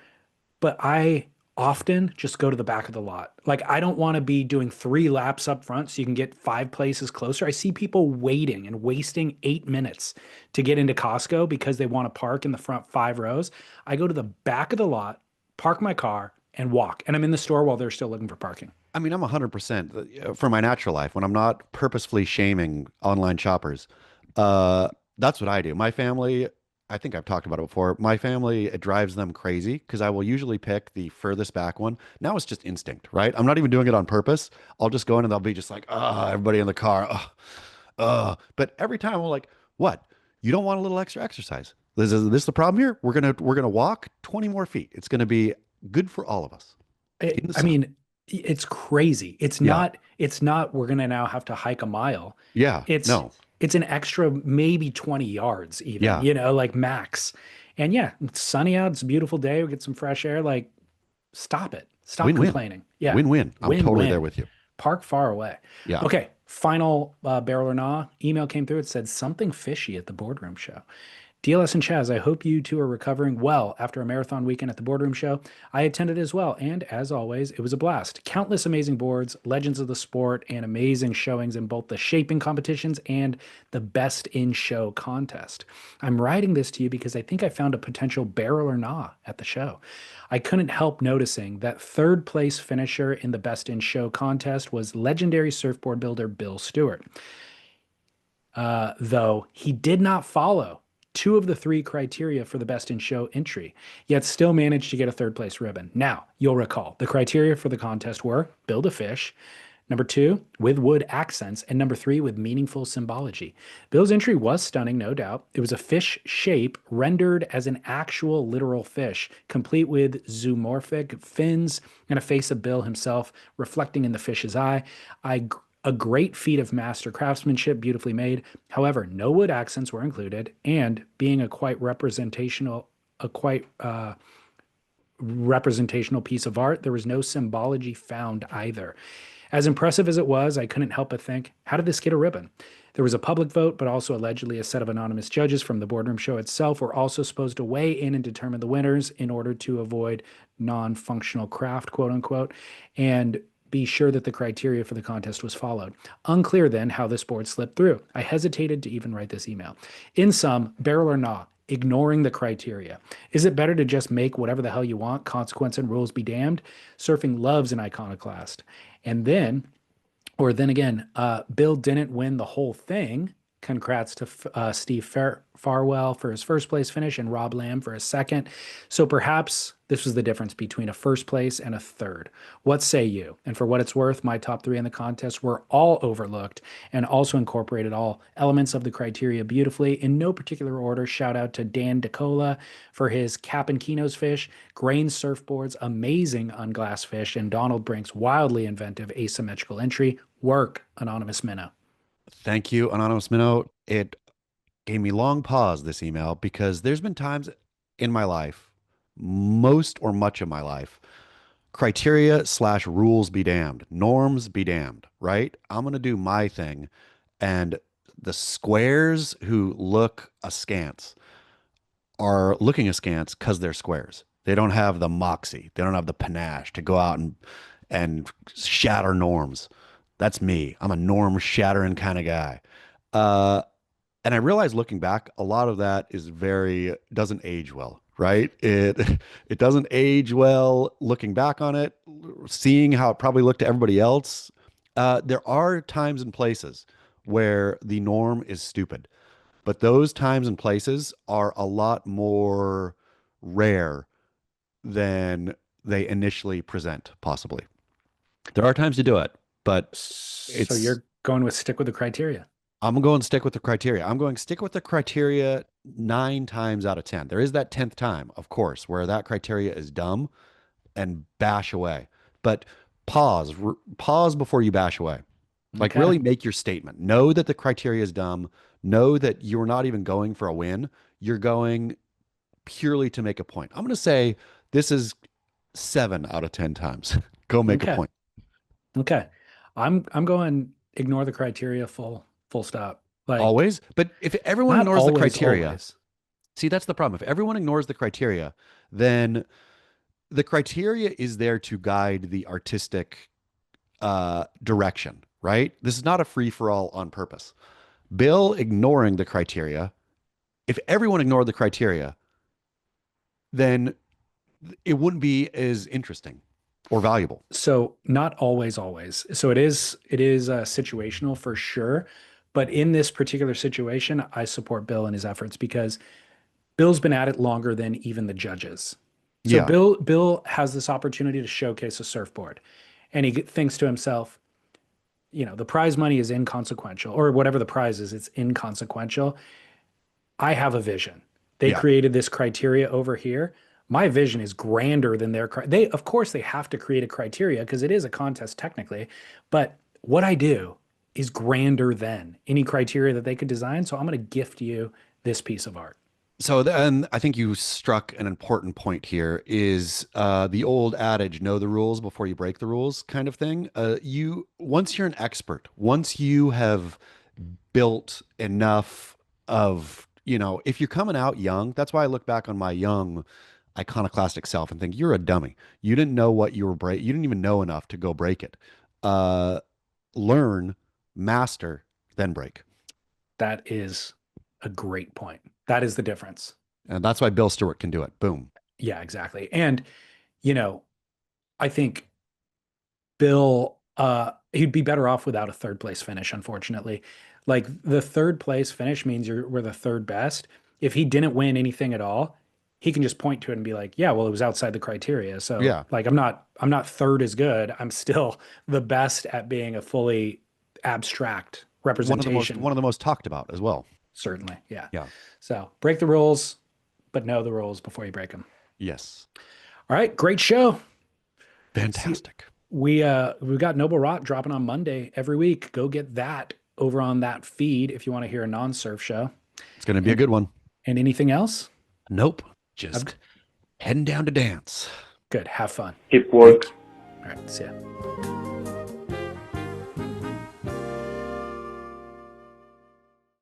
but I often just go to the back of the lot. Like, I don't want to be doing 3 laps up front so you can get 5 places closer. I see people waiting and wasting 8 minutes to get into Costco because they want to park in the front 5 rows. I go to the back of the lot, park my car, and walk. And I'm in the store while they're still looking for parking. I mean, I'm 100% for my natural life when I'm not purposefully shaming online shoppers. That's what I do. My family, I think I've talked about it before. My family, it drives them crazy because I will usually pick the furthest back one. Now it's just instinct, right? I'm not even doing it on purpose. I'll just go in and they'll be just like, everybody in the car. But every time I'm like, what? You don't want a little extra exercise? This is the problem here? We're gonna walk 20 more feet. It's gonna be good for all of us. I mean, it's crazy. It's Yeah. not we're gonna now have to hike a mile. Yeah. It's an extra maybe 20 yards even, Yeah. like max. And yeah, it's sunny out. It's a beautiful day. We get some fresh air. Like, stop it. Stop Win-win. complaining. Yeah. Win-win. I'm totally Win-win. there with you. Park far away. Yeah. Okay. Final barrel or nah email came through. It said something fishy at the Boardroom show. DLS and Chaz, I hope you two are recovering well after a marathon weekend at the Boardroom show. I attended as well, and as always, it was a blast. Countless amazing boards, legends of the sport, and amazing showings in both the shaping competitions and the best in show contest. I'm writing this to you because I think I found a potential barrel or nah at the show. I couldn't help noticing that 3rd place finisher in the best in show contest was legendary surfboard builder Bill Stewart. Though he did not follow 2 of the 3 criteria for the best in show entry, yet still managed to get a 3rd place ribbon. Now, you'll recall the criteria for the contest were build a fish, Number 2, with wood accents. And number 3, with meaningful symbology. Bill's entry was stunning, no doubt. It was a fish shape rendered as an actual literal fish, complete with zoomorphic fins and a face of Bill himself reflecting in the fish's eye. A great feat of master craftsmanship, beautifully made. However, no wood accents were included, and being a quite representational piece of art, there was no symbology found either. As impressive as it was, I couldn't help but think, how did this get a ribbon? There was a public vote, but also allegedly a set of anonymous judges from the boardroom show itself were also supposed to weigh in and determine the winners in order to avoid non-functional craft, quote unquote, and be sure that the criteria for the contest was followed. Unclear then how this board slipped through. I hesitated to even write this email. In sum, barrel or not, ignoring the criteria. Is it better to just make whatever the hell you want, consequence and rules be damned? Surfing loves an iconoclast. And then, or then again, Bill didn't win the whole thing. Congrats to Steve Farwell for his first place finish and Rob Lamb for his second. So perhaps this was the difference between a first place and a third. What say you? And for what it's worth, my top 3 in the contest were all overlooked and also incorporated all elements of the criteria beautifully in no particular order. Shout out to Dan DeCola for his Cap and Kino's fish, Grain Surfboards, amazing unglass fish, and Donald Brink's wildly inventive asymmetrical entry. Work, Anonymous Minnow. Thank you, Anonymous Minnow. It gave me long pause, this email, because there's been times in my life, most or much of my life, criteria / rules be damned, norms be damned, right? I'm going to do my thing. And the squares who look askance are looking askance because they're squares. They don't have the moxie. They don't have the panache to go out and shatter norms. That's me. I'm a norm shattering kind of guy. And I realized looking back, a lot of that is doesn't age well, right? It doesn't age well looking back on it, seeing how it probably looked to everybody else. There are times and places where the norm is stupid, but those times and places are a lot more rare than they initially present, possibly. There are times to do it, but So you're going with stick with the criteria. I'm going to stick with the criteria. I'm going to stick with the criteria 9 times out of 10. There is that 10th time, of course, where that criteria is dumb and bash away. But pause before you bash away. Like, Okay. really make your statement. Know that the criteria is dumb. Know that you're not even going for a win. You're going purely to make a point. I'm going to say this is 7 out of 10 times. Go make a Okay. point. Okay. I'm going ignore the criteria full stop. Like, Always. But if everyone not ignores the always, criteria, always. see, that's the problem. If everyone ignores the criteria, then the criteria is there to guide the artistic direction, right? This is not a free for all on purpose. Bill ignoring the criteria, if everyone ignored the criteria, then it wouldn't be as interesting or valuable. So not always, always. So it is situational for sure. But in this particular situation, I support Bill and his efforts because Bill's been at it longer than even the judges. So Yeah. Bill has this opportunity to showcase a surfboard, and he thinks to himself, the prize money is inconsequential, or whatever the prize is, it's inconsequential. I have a vision. They Yeah. created this criteria over here. My vision is grander than their of course they have to create a criteria because it is a contest technically, but what I do is grander than any criteria that they could design. So I'm going to gift you this piece of art. So then I think you struck an important point here is the old adage, know the rules before you break the rules kind of thing. Once you're an expert, once you have built enough of, if you're coming out young, that's why I look back on my young iconoclastic self and think you're a dummy. You didn't know what you were you didn't even know enough to go break it. Learn, master, then break. That is a great point. That is the difference. And that's why Bill Stewart can do it. Boom. Yeah, exactly. And, I think Bill, he'd be better off without a third place finish, unfortunately. Like the third place finish means we're the third best. If he didn't win anything at all, he can just point to it and be like, yeah, well, it was outside the criteria. So Yeah. like I'm not third as good. I'm still the best at being a fully abstract representation. One of the most talked about as well. Certainly. Yeah. Yeah. So break the rules, but know the rules before you break them. Yes. All right. Great show. Fantastic. We've got Noble Rot dropping on Monday every week. Go get that over on that feed if you want to hear a non-surf show. It's going to be a good one. And anything else? Nope. Just heading down to dance. Good. Have fun. Keep work. All right. See ya.